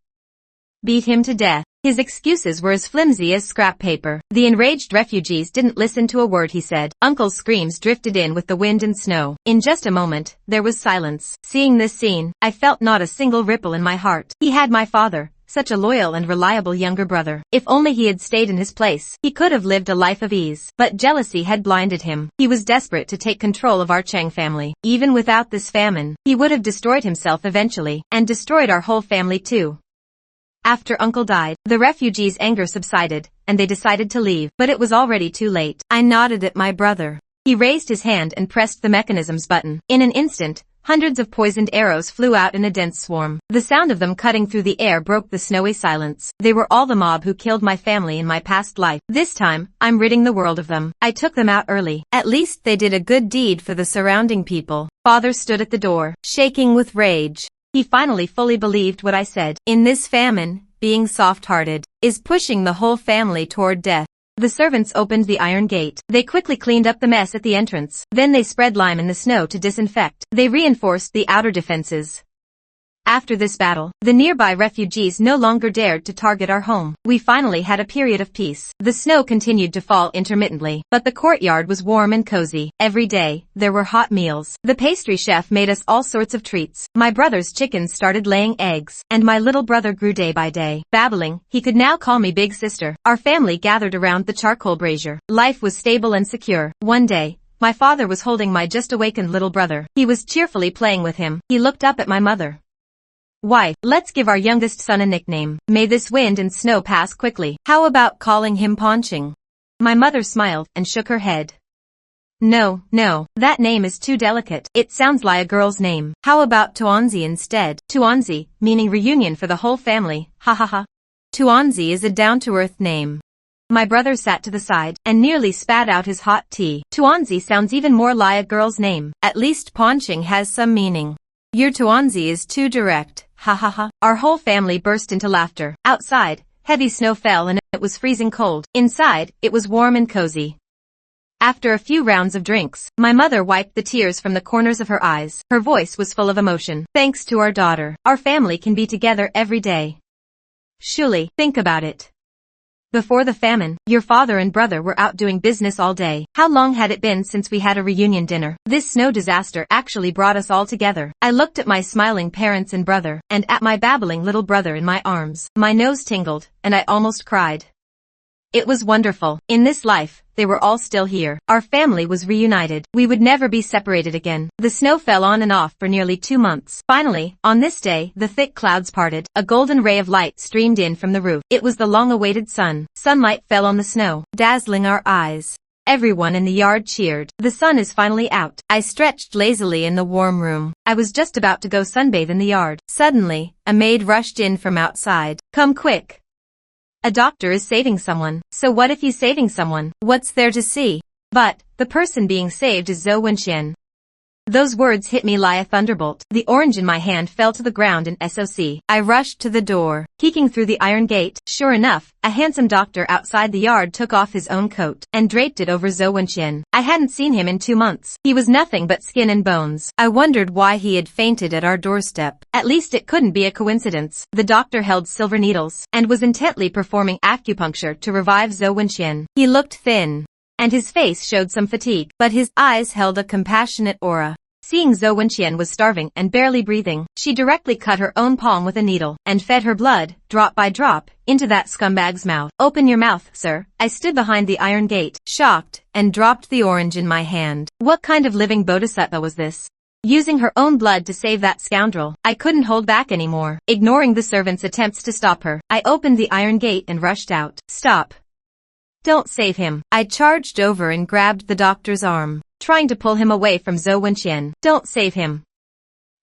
Beat him to death." His excuses were as flimsy as scrap paper. The enraged refugees didn't listen to a word he said. Uncle's screams drifted in with the wind and snow. In just a moment, there was silence. Seeing this scene, I felt not a single ripple in my heart. He had my father, such a loyal and reliable younger brother. If only he had stayed in his place, he could have lived a life of ease. But jealousy had blinded him. He was desperate to take control of our Cheng family. Even without this famine, he would have destroyed himself eventually, and destroyed our whole family too. After Uncle died, the refugees' anger subsided, and they decided to leave, but it was already too late. I nodded at my brother. He raised his hand and pressed the mechanism's button. In an instant, hundreds of poisoned arrows flew out in a dense swarm. The sound of them cutting through the air broke the snowy silence. They were all the mob who killed my family in my past life. This time, I'm ridding the world of them. I took them out early. At least they did a good deed for the surrounding people. Father stood at the door, shaking with rage. He finally fully believed what I said. In this famine, being soft-hearted is pushing the whole family toward death. The servants opened the iron gate. They quickly cleaned up the mess at the entrance. Then they spread lime in the snow to disinfect. They reinforced the outer defenses. After this battle, the nearby refugees no longer dared to target our home. We finally had a period of peace. The snow continued to fall intermittently, but the courtyard was warm and cozy. Every day, there were hot meals. The pastry chef made us all sorts of treats. My brother's chickens started laying eggs, and my little brother grew day by day. Babbling, he could now call me big sister. Our family gathered around the charcoal brazier. Life was stable and secure. One day, my father was holding my just awakened little brother. He was cheerfully playing with him. He looked up at my mother. "Wife, let's give our youngest son a nickname. May this wind and snow pass quickly. How about calling him Ponching?" My mother smiled and shook her head. No, that name is too delicate. It sounds like a girl's name. How about Tuanzi instead? Tuanzi, meaning reunion for the whole family. Ha ha ha. Tuanzi is a down-to-earth name. My brother sat to the side and nearly spat out his hot tea. Tuanzi sounds even more like a girl's name. At least Ponching has some meaning. Your Tuanzi is too direct. Ha ha ha. Our whole family burst into laughter. Outside, heavy snow fell and it was freezing cold. Inside, it was warm and cozy. After a few rounds of drinks, my mother wiped the tears from the corners of her eyes. Her voice was full of emotion. Thanks to our daughter, our family can be together every day. Shuli, think about it. Before the famine, your father and brother were out doing business all day. How long had it been since we had a reunion dinner? This snow disaster actually brought us all together. I looked at my smiling parents and brother, and at my babbling little brother in my arms. My nose tingled, and I almost cried. It was wonderful. In this life, they were all still here. Our family was reunited. We would never be separated again. The snow fell on and off for nearly 2 months. Finally, on this day, the thick clouds parted. A golden ray of light streamed in from the roof. It was the long-awaited sun. Sunlight fell on the snow, dazzling our eyes. Everyone in the yard cheered. The sun is finally out. I stretched lazily in the warm room. I was just about to go sunbathe in the yard. Suddenly, a maid rushed in from outside. Come quick. A doctor is saving someone. So what if he's saving someone? What's there to see? But, the person being saved is Zhou Wenxian. Those words hit me like a thunderbolt. The orange in my hand fell to the ground in SOC. I rushed to the door, peeking through the iron gate. Sure enough, a handsome doctor outside the yard took off his own coat and draped it over Zhou Wenxian. I hadn't seen him in 2 months. He was nothing but skin and bones. I wondered why he had fainted at our doorstep. At least it couldn't be a coincidence. The doctor held silver needles and was intently performing acupuncture to revive Zhou Wenxian. He looked thin, and his face showed some fatigue, but his eyes held a compassionate aura. Seeing Zhou Wenxian was starving and barely breathing, she directly cut her own palm with a needle and fed her blood, drop by drop, into that scumbag's mouth. Open your mouth, sir. I stood behind the iron gate, shocked, and dropped the orange in my hand. What kind of living bodhisattva was this? Using her own blood to save that scoundrel. I couldn't hold back anymore. Ignoring the servant's attempts to stop her, I opened the iron gate and rushed out. Stop. Don't save him. I charged over and grabbed the doctor's arm, trying to pull him away from Zhou Wenxian. Don't save him.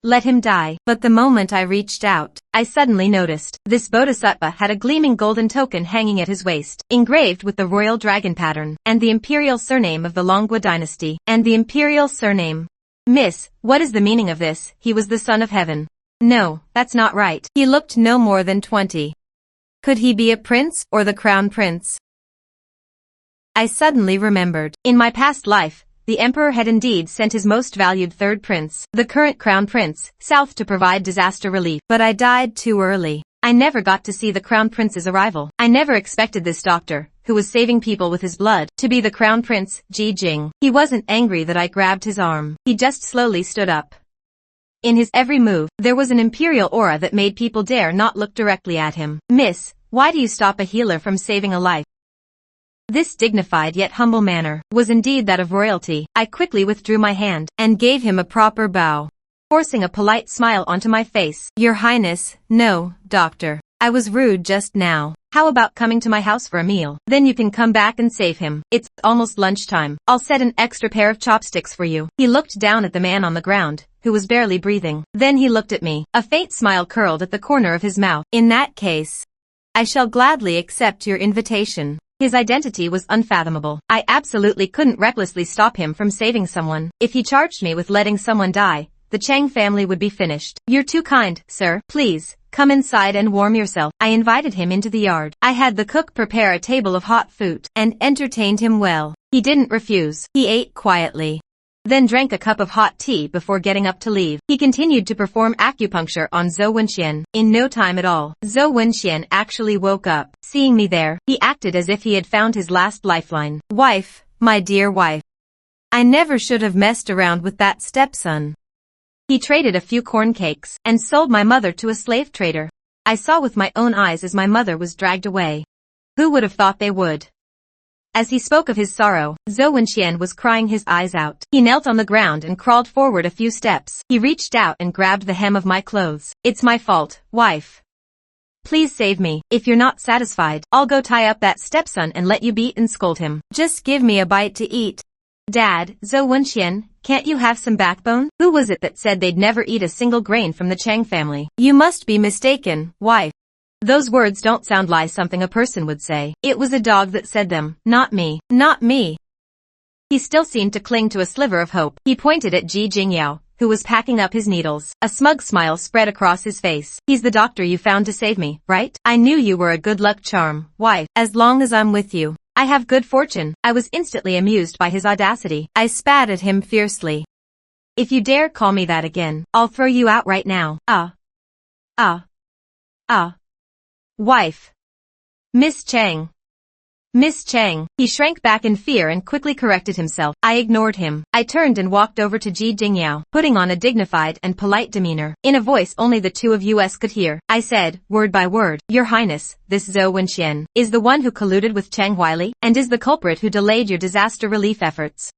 Let him die. But the moment I reached out, I suddenly noticed this bodhisattva had a gleaming golden token hanging at his waist, engraved with the royal dragon pattern, and the imperial surname of the Donghua dynasty, and the imperial surname. Miss, what is the meaning of this? He was the son of heaven. No, that's not right. He looked no more than 20. Could he be a prince, or the crown prince? I suddenly remembered. In my past life, the emperor had indeed sent his most valued third prince, the current crown prince, south to provide disaster relief. But I died too early. I never got to see the crown prince's arrival. I never expected this doctor, who was saving people with his blood, to be the crown prince, Ji Jing. He wasn't angry that I grabbed his arm. He just slowly stood up. In his every move, there was an imperial aura that made people dare not look directly at him. Miss, why do you stop a healer from saving a life? This dignified yet humble manner was indeed that of royalty. I quickly withdrew my hand and gave him a proper bow, forcing a polite smile onto my face. Your Highness, no, doctor. I was rude just now. How about coming to my house for a meal? Then you can come back and save him. It's almost lunchtime. I'll set an extra pair of chopsticks for you. He looked down at the man on the ground, who was barely breathing. Then he looked at me. A faint smile curled at the corner of his mouth. In that case, I shall gladly accept your invitation. His identity was unfathomable. I absolutely couldn't recklessly stop him from saving someone. If he charged me with letting someone die, the Chang family would be finished. You're too kind, sir. Please, come inside and warm yourself. I invited him into the yard. I had the cook prepare a table of hot food and entertained him well. He didn't refuse. He ate quietly, then drank a cup of hot tea before getting up to leave. He continued to perform acupuncture on Zhou Wenxian. In no time at all, Zhou Wenxian actually woke up. Seeing me there, he acted as if he had found his last lifeline. Wife, my dear wife. I never should have messed around with that stepson. He traded a few corn cakes and sold my mother to a slave trader. I saw with my own eyes as my mother was dragged away. Who would have thought they would? As he spoke of his sorrow, Zhou Wenxian was crying his eyes out. He knelt on the ground and crawled forward a few steps. He reached out and grabbed the hem of my clothes. It's my fault, wife. Please save me. If you're not satisfied, I'll go tie up that stepson and let you beat and scold him. Just give me a bite to eat. Dad, Zhou Wenxian, can't you have some backbone? Who was it that said they'd never eat a single grain from the Chang family? You must be mistaken, wife. Those words don't sound like something a person would say. It was a dog that said them, not me. Not me. He still seemed to cling to a sliver of hope. He pointed at Ji Jingyao, who was packing up his needles. A smug smile spread across his face. He's the doctor you found to save me, right? I knew you were a good luck charm, wife. As long as I'm with you, I have good fortune. I was instantly amused by his audacity. I spat at him fiercely. If you dare call me that again, I'll throw you out right now. Wife. Miss Chang. Miss Chang. He shrank back in fear and quickly corrected himself. I ignored him. I turned and walked over to Ji Jingyao, putting on a dignified and polite demeanor. In a voice only the two of us could hear, I said, word by word, Your Highness, this Zhou Wenxian is the one who colluded with Cheng Huili and is the culprit who delayed your disaster relief efforts.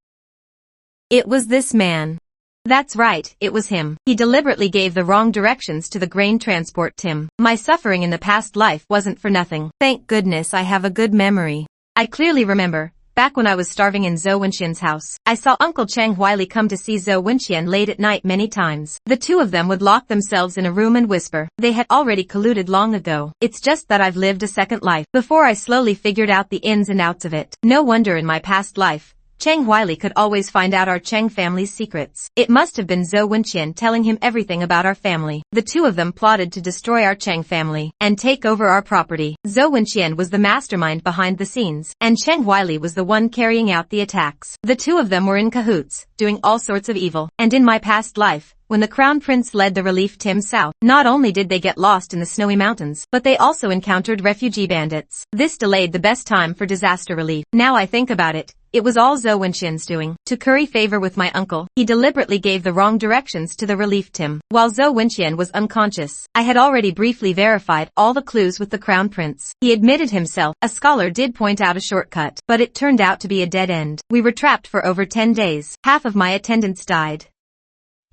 It was this man. That's right, it was him. He deliberately gave the wrong directions to the grain transport team. My suffering in the past life wasn't for nothing. Thank goodness I have a good memory. I clearly remember, back when I was starving in Zhou Wenxian's house, I saw Uncle Cheng Huili come to see Zhou Wenxian late at night many times. The two of them would lock themselves in a room and whisper. They had already colluded long ago. It's just that I've lived a second life before I slowly figured out the ins and outs of it. No wonder in my past life, Cheng Huili could always find out our Cheng family's secrets. It must have been Zhou Wenxian telling him everything about our family. The two of them plotted to destroy our Cheng family and take over our property. Zhou Wenxian was the mastermind behind the scenes, and Cheng Huili was the one carrying out the attacks. The two of them were in cahoots, doing all sorts of evil. And in my past life, when the Crown Prince led the relief team south, not only did they get lost in the snowy mountains, but they also encountered refugee bandits. This delayed the best time for disaster relief. Now I think about it, it was all Zhou Wenxian's doing. To curry favor with my uncle, he deliberately gave the wrong directions to the relief team. While Zhou Wenxian was unconscious, I had already briefly verified all the clues with the Crown Prince. He admitted himself, a scholar did point out a shortcut, but it turned out to be a dead end. We were trapped for over 10 days. Half of my attendants died.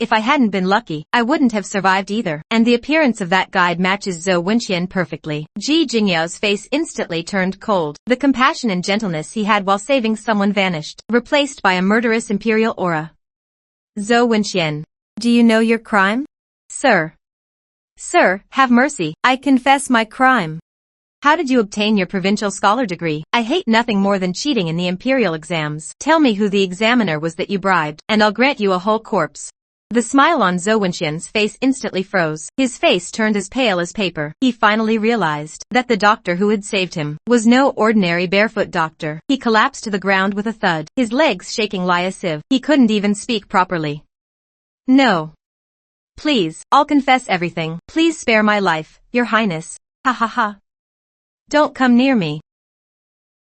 If I hadn't been lucky, I wouldn't have survived either. And the appearance of that guide matches Zhou Wenxian perfectly. Ji Jingyao's face instantly turned cold. The compassion and gentleness he had while saving someone vanished, replaced by a murderous imperial aura. Zhou Wenxian. Do you know your crime? Sir. Sir, have mercy. I confess my crime. How did you obtain your provincial scholar degree? I hate nothing more than cheating in the imperial exams. Tell me who the examiner was that you bribed, and I'll grant you a whole corpse. The smile on Zhou Wenxian's face instantly froze. His face turned as pale as paper. He finally realized that the doctor who had saved him was no ordinary barefoot doctor. He collapsed to the ground with a thud, his legs shaking like a sieve. He couldn't even speak properly. No. Please, I'll confess everything. Please spare my life, Your Highness. Ha ha ha. Don't come near me.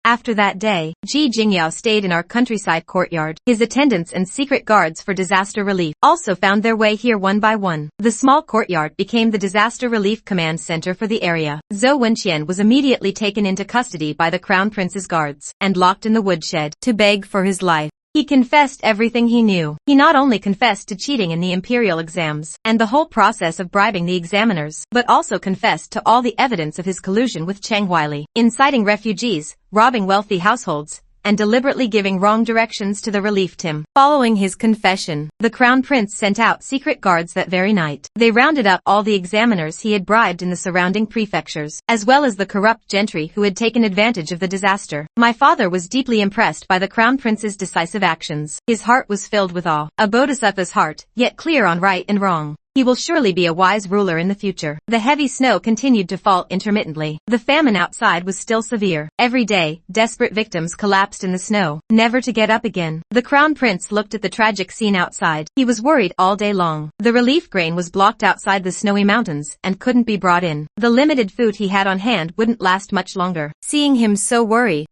After that day, Ji Jingyao stayed in our countryside courtyard. His attendants and secret guards for disaster relief also found their way here one by one. The small courtyard became the disaster relief command center for the area. Zhou Wenxian was immediately taken into custody by the Crown Prince's guards and locked in the woodshed to beg for his life. He confessed everything he knew. He not only confessed to cheating in the imperial exams and the whole process of bribing the examiners, but also confessed to all the evidence of his collusion with Cheng Huili, inciting refugees, robbing wealthy households, and deliberately giving wrong directions to the relief team. Following his confession, the Crown Prince sent out secret guards that very night. They rounded up all the examiners he had bribed in the surrounding prefectures, as well as the corrupt gentry who had taken advantage of the disaster. My father was deeply impressed by the Crown Prince's decisive actions. His heart was filled with awe. A bodhisattva's heart, yet clear on right and wrong. He will surely be a wise ruler in the future. The heavy snow continued to fall intermittently. The famine outside was still severe. Every day, desperate victims collapsed in the snow, never to get up again. The Crown Prince looked at the tragic scene outside. He was worried all day long. The relief grain was blocked outside the snowy mountains and couldn't be brought in. The limited food he had on hand wouldn't last much longer. Seeing him so worried,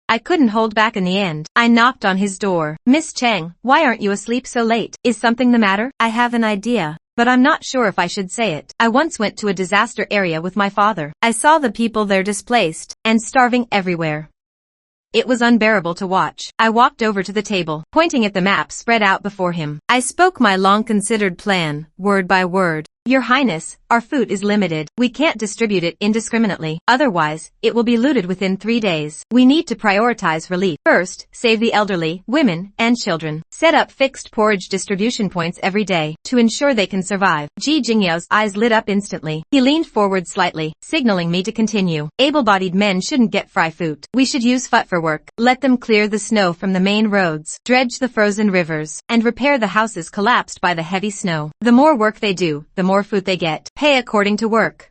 I couldn't hold back in the end. I knocked on his door. Miss Chang, why aren't you asleep so late? Is something the matter? I have an idea, but I'm not sure if I should say it. I once went to a disaster area with my father. I saw the people there displaced and starving everywhere. It was unbearable to watch. I walked over to the table, pointing at the map spread out before him. I spoke my long-considered plan, word by word. Your Highness, our food is limited. We can't distribute it indiscriminately. Otherwise, it will be looted within 3 days. We need to prioritize relief. First, save the elderly, women, and children. Set up fixed porridge distribution points every day to ensure they can survive. Ji Jingyao's eyes lit up instantly. He leaned forward slightly, signaling me to continue. Able-bodied men shouldn't get fry food. We should use foot for work. Let them clear the snow from the main roads, dredge the frozen rivers, and repair the houses collapsed by the heavy snow. The more work they do, the more food they get. Pay according to work.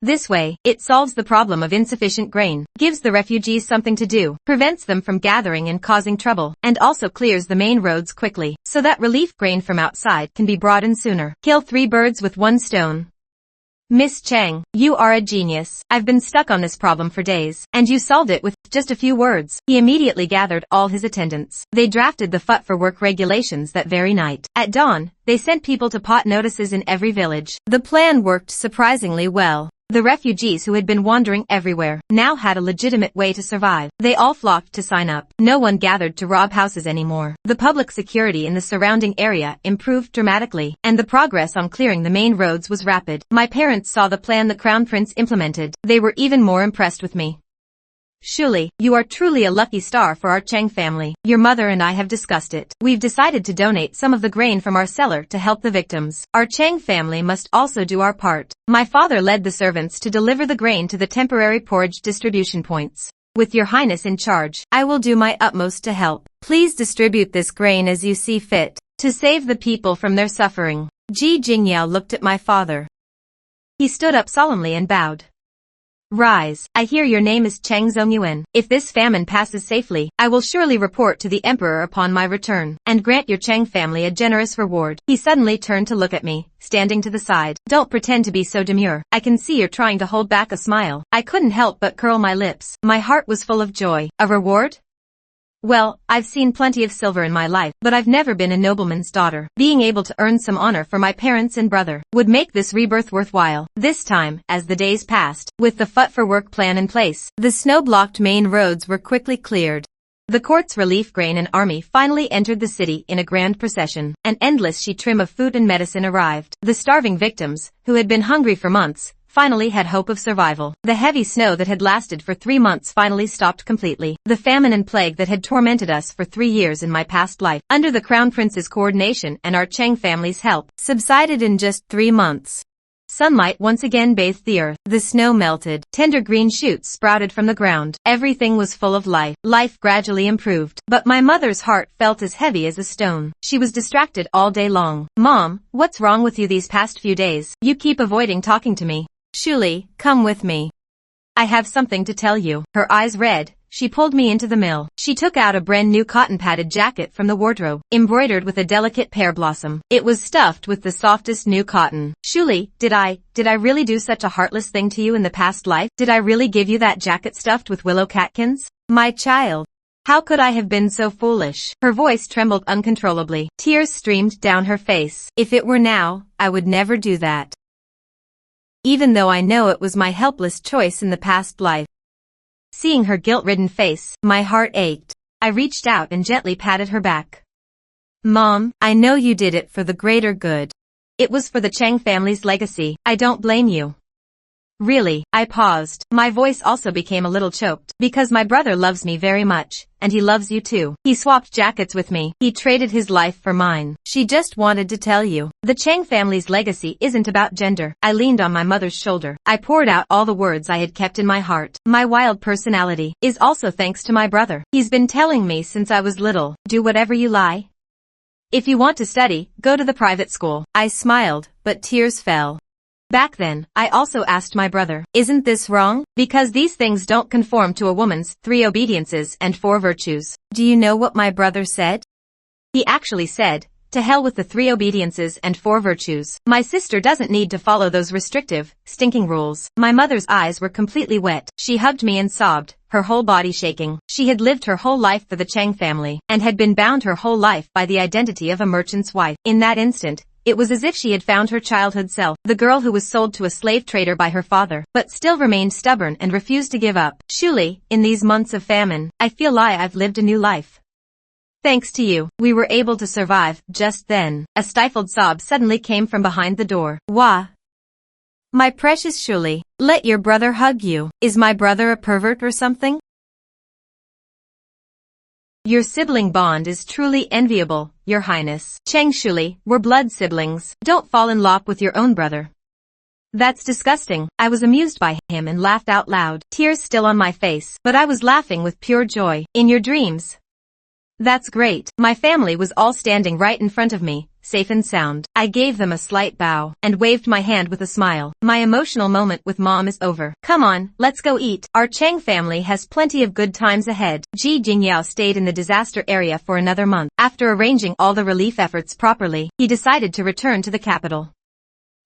This way, it solves the problem of insufficient grain, gives the refugees something to do, prevents them from gathering and causing trouble, and also clears the main roads quickly, so that relief grain from outside can be brought in sooner. Kill 3 birds with 1 stone. Miss Chang, you are a genius. I've been stuck on this problem for days, and you solved it with just a few words. He immediately gathered all his attendants. They drafted the FUT for work regulations that very night. At dawn, they sent people to pot notices in every village. The plan worked surprisingly well. The refugees who had been wandering everywhere now had a legitimate way to survive. They all flocked to sign up. No one gathered to rob houses anymore. The public security in the surrounding area improved dramatically, and the progress on clearing the main roads was rapid. My parents saw the plan the Crown Prince implemented. They were even more impressed with me. Shuli, you are truly a lucky star for our Chang family. Your mother and I have discussed it. We've decided to donate some of the grain from our cellar to help the victims. Our Chang family must also do our part. My father led the servants to deliver the grain to the temporary porridge distribution points. With your highness in charge, I will do my utmost to help. Please distribute this grain as you see fit, to save the people from their suffering. Ji Jingyao looked at my father. He stood up solemnly and bowed. Rise. I hear your name is Chang Zongyuan. If this famine passes safely, I will surely report to the emperor upon my return, and grant your Chang family a generous reward. He suddenly turned to look at me, standing to the side. Don't pretend to be so demure. I can see you're trying to hold back a smile. I couldn't help but curl my lips. My heart was full of joy. A reward? Well, I've seen plenty of silver in my life, but I've never been a nobleman's daughter. Being able to earn some honor for my parents and brother would make this rebirth worthwhile. This time, as the days passed, with the FUT for work plan in place, the snow-blocked main roads were quickly cleared. The court's relief grain and army finally entered the city in a grand procession. An endless trim of food and medicine arrived. The starving victims, who had been hungry for months, finally had hope of survival. The heavy snow that had lasted for 3 months finally stopped completely. The famine and plague that had tormented us for 3 years in my past life, under the Crown Prince's coordination and our Chang family's help, subsided in just 3 months. Sunlight once again bathed the earth. The snow melted. Tender green shoots sprouted from the ground. Everything was full of life. Life gradually improved. But my mother's heart felt as heavy as a stone. She was distracted all day long. Mom, what's wrong with you these past few days? You keep avoiding talking to me. Shuli, come with me. I have something to tell you. Her eyes red, she pulled me into the mill. She took out a brand new cotton-padded jacket from the wardrobe, embroidered with a delicate pear blossom. It was stuffed with the softest new cotton. Shuli, did I really do such a heartless thing to you in the past life? Did I really give you that jacket stuffed with willow catkins? My child. How could I have been so foolish? Her voice trembled uncontrollably. Tears streamed down her face. If it were now, I would never do that. Even though I know it was my helpless choice in the past life. Seeing her guilt-ridden face, my heart ached. I reached out and gently patted her back. Mom, I know you did it for the greater good. It was for the Chang family's legacy. I don't blame you. Really, I paused. My voice also became a little choked, because my brother loves me very much, and he loves you too. He swapped jackets with me. He traded his life for mine. She just wanted to tell you. The Chang family's legacy isn't about gender. I leaned on my mother's shoulder. I poured out all the words I had kept in my heart. My wild personality is also thanks to my brother. He's been telling me since I was little, do whatever you like. If you want to study, go to the private school. I smiled, but tears fell. Back then, I also asked my brother, isn't this wrong? Because these things don't conform to a woman's 3 obediences and 4 virtues. Do you know what my brother said? He actually said, to hell with the 3 obediences and 4 virtues. My sister doesn't need to follow those restrictive, stinking rules. My mother's eyes were completely wet. She hugged me and sobbed, her whole body shaking. She had lived her whole life for the Chang family, and had been bound her whole life by the identity of a merchant's wife. In that instant, it was as if she had found her childhood self, the girl who was sold to a slave trader by her father, but still remained stubborn and refused to give up. Shuli, in these months of famine, I feel like I've lived a new life. Thanks to you, we were able to survive. Just then, a stifled sob suddenly came from behind the door. Wah! My precious Shuli, let your brother hug you. Is my brother a pervert or something? Your sibling bond is truly enviable, Your Highness. Chang Shuli, we're blood siblings. Don't fall in love with your own brother. That's disgusting. I was amused by him and laughed out loud, tears still on my face, but I was laughing with pure joy. In your dreams. That's great. My family was all standing right in front of me, safe and sound. I gave them a slight bow, and waved my hand with a smile. My emotional moment with Mom is over. Come on, let's go eat. Our Chang family has plenty of good times ahead. Ji Jingyao stayed in the disaster area for another month. After arranging all the relief efforts properly, he decided to return to the capital.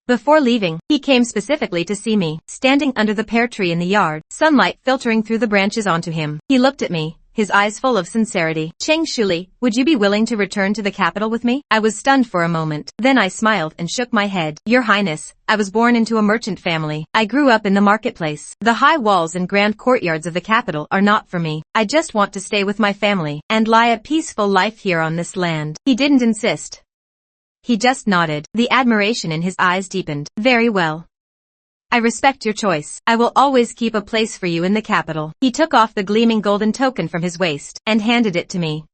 Before leaving, he came specifically to see me, standing under the pear tree in the yard, sunlight filtering through the branches onto him. He looked at me, his eyes full of sincerity. "Cheng Shuli, would you be willing to return to the capital with me?" I was stunned for a moment. Then I smiled and shook my head. "Your Highness, I was born into a merchant family. I grew up in the marketplace. The high walls and grand courtyards of the capital are not for me. I just want to stay with my family and lie a peaceful life here on this land." He didn't insist. He just nodded. The admiration in his eyes deepened. "Very well. I respect your choice. I will always keep a place for you in the capital." He took off the gleaming golden token from his waist and handed it to me.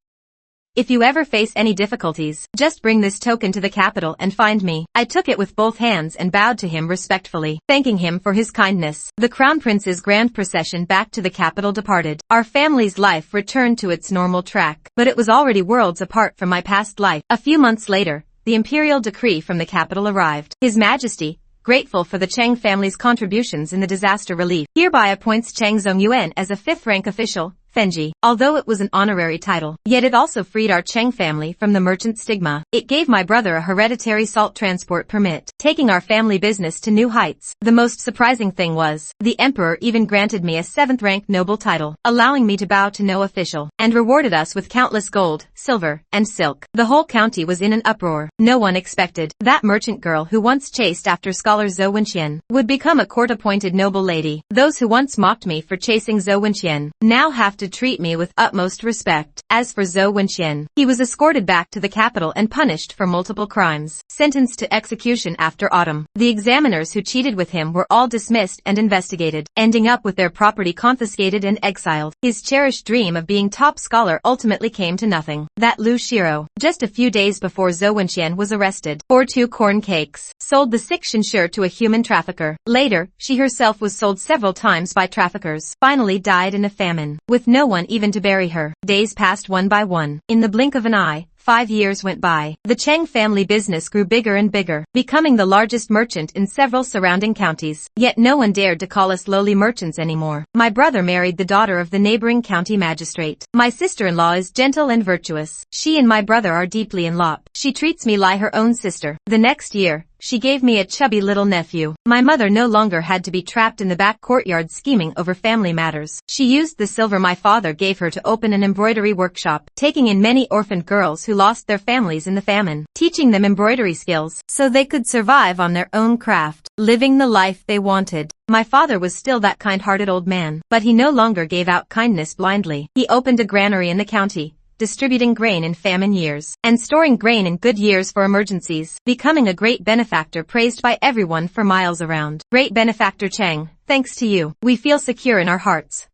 "If you ever face any difficulties, just bring this token to the capital and find me." I took it with both hands and bowed to him respectfully, thanking him for his kindness. The Crown Prince's grand procession back to the capital departed. Our family's life returned to its normal track, but it was already worlds apart from my past life. A few months later, the imperial decree from the capital arrived. His Majesty, grateful for the Cheng family's contributions in the disaster relief, hereby appoints Cheng Zongyuan as a fifth-rank official, Fenji. Although it was an honorary title, yet it also freed our Cheng family from the merchant stigma. It gave my brother a hereditary salt transport permit, taking our family business to new heights. The most surprising thing was, the emperor even granted me a seventh-rank noble title, allowing me to bow to no official, and rewarded us with countless gold, silver, and silk. The whole county was in an uproar. No one expected that merchant girl who once chased after scholar Zhou Wenqian would become a court-appointed noble lady. Those who once mocked me for chasing Zhou Wenqian now have to treat me with utmost respect. As for Zhou Wenqian, he was escorted back to the capital and punished for multiple crimes, sentenced to execution after autumn. The examiners who cheated with him were all dismissed and investigated, ending up with their property confiscated and exiled. His cherished dream of being top scholar ultimately came to nothing. That Lu Shiro, just a few days before Zhou Wenqian was arrested for 2 corn cakes, sold the sick Shinshur to a human trafficker. Later, she herself was sold several times by traffickers, finally died in a famine, with no one even to bury her. Days passed one by one. In the blink of an eye, 5 years went by. The Cheng family business grew bigger and bigger, becoming the largest merchant in several surrounding counties. Yet no one dared to call us lowly merchants anymore. My brother married the daughter of the neighboring county magistrate. My sister-in-law is gentle and virtuous. She and my brother are deeply in love. She treats me like her own sister. The next year, she gave me a chubby little nephew. My mother no longer had to be trapped in the back courtyard scheming over family matters. She used the silver my father gave her to open an embroidery workshop, taking in many orphaned girls who lost their families in the famine, teaching them embroidery skills so they could survive on their own craft, living the life they wanted. My father was still that kind-hearted old man, but he no longer gave out kindness blindly. He opened a granary in the county, distributing grain in famine years, and storing grain in good years for emergencies, becoming a great benefactor praised by everyone for miles around. Great benefactor Cheng, thanks to you, we feel secure in our hearts.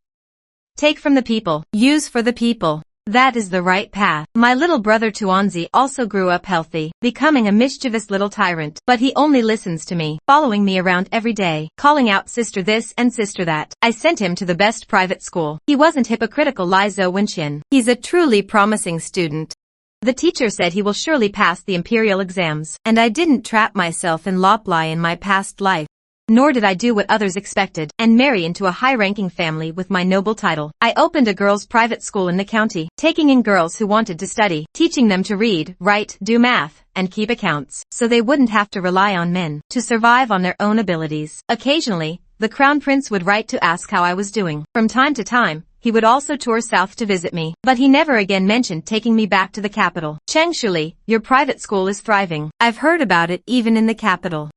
Take from the people, use for the people. That is the right path. My little brother Tuanzi also grew up healthy, becoming a mischievous little tyrant, but he only listens to me, following me around every day, calling out sister this and sister that. I sent him to the best private school. He wasn't hypocritical like Zhou Wenqian. He's a truly promising student. The teacher said he will surely pass the imperial exams, and I didn't trap myself in Loplai in my past life. Nor did I do what others expected, and marry into a high-ranking family with my noble title. I opened a girls' private school in the county, taking in girls who wanted to study, teaching them to read, write, do math, and keep accounts, so they wouldn't have to rely on men to survive on their own abilities. Occasionally, the Crown Prince would write to ask how I was doing. From time to time, he would also tour south to visit me, but he never again mentioned taking me back to the capital. Cheng Shuli, your private school is thriving. I've heard about it even in the capital.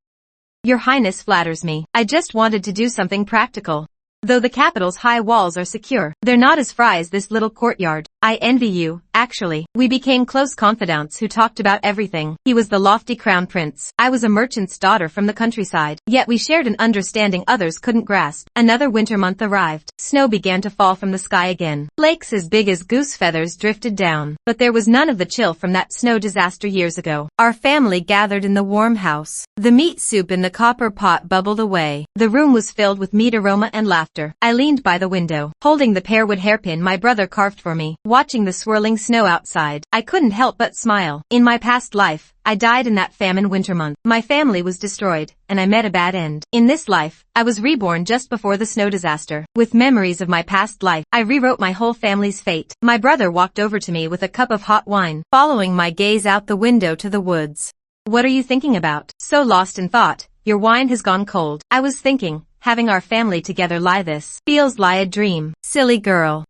Your Highness flatters me. I just wanted to do something practical. Though the capital's high walls are secure, they're not as free as this little courtyard. I envy you, actually. We became close confidants who talked about everything. He was the lofty crown prince. I was a merchant's daughter from the countryside. Yet we shared an understanding others couldn't grasp. Another winter month arrived. Snow began to fall from the sky again. Flakes as big as goose feathers drifted down. But there was none of the chill from that snow disaster years ago. Our family gathered in the warm house. The meat soup in the copper pot bubbled away. The room was filled with meat aroma and laughter. I leaned by the window, holding the pearwood hairpin my brother carved for me, watching the swirling snow outside. I couldn't help but smile. In my past life, I died in that famine winter month. My family was destroyed, and I met a bad end. In this life, I was reborn just before the snow disaster. With memories of my past life, I rewrote my whole family's fate. My brother walked over to me with a cup of hot wine, following my gaze out the window to the woods. What are you thinking about? So lost in thought, your wine has gone cold. I was thinking, having our family together lie this. Feels like a dream. Silly girl.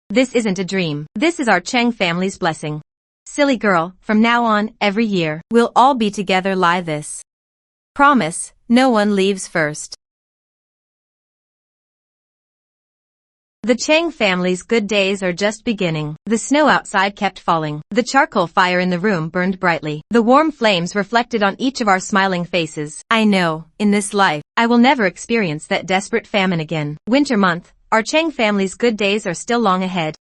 This isn't a dream. This is our Cheng family's blessing. Silly girl, from now on, every year, we'll all be together lie this. Promise, no one leaves first. The Cheng family's good days are just beginning. The snow outside kept falling. The charcoal fire in the room burned brightly. The warm flames reflected on each of our smiling faces. I know, in this life, I will never experience that desperate famine again. Winter month, our Cheng family's good days are still long ahead.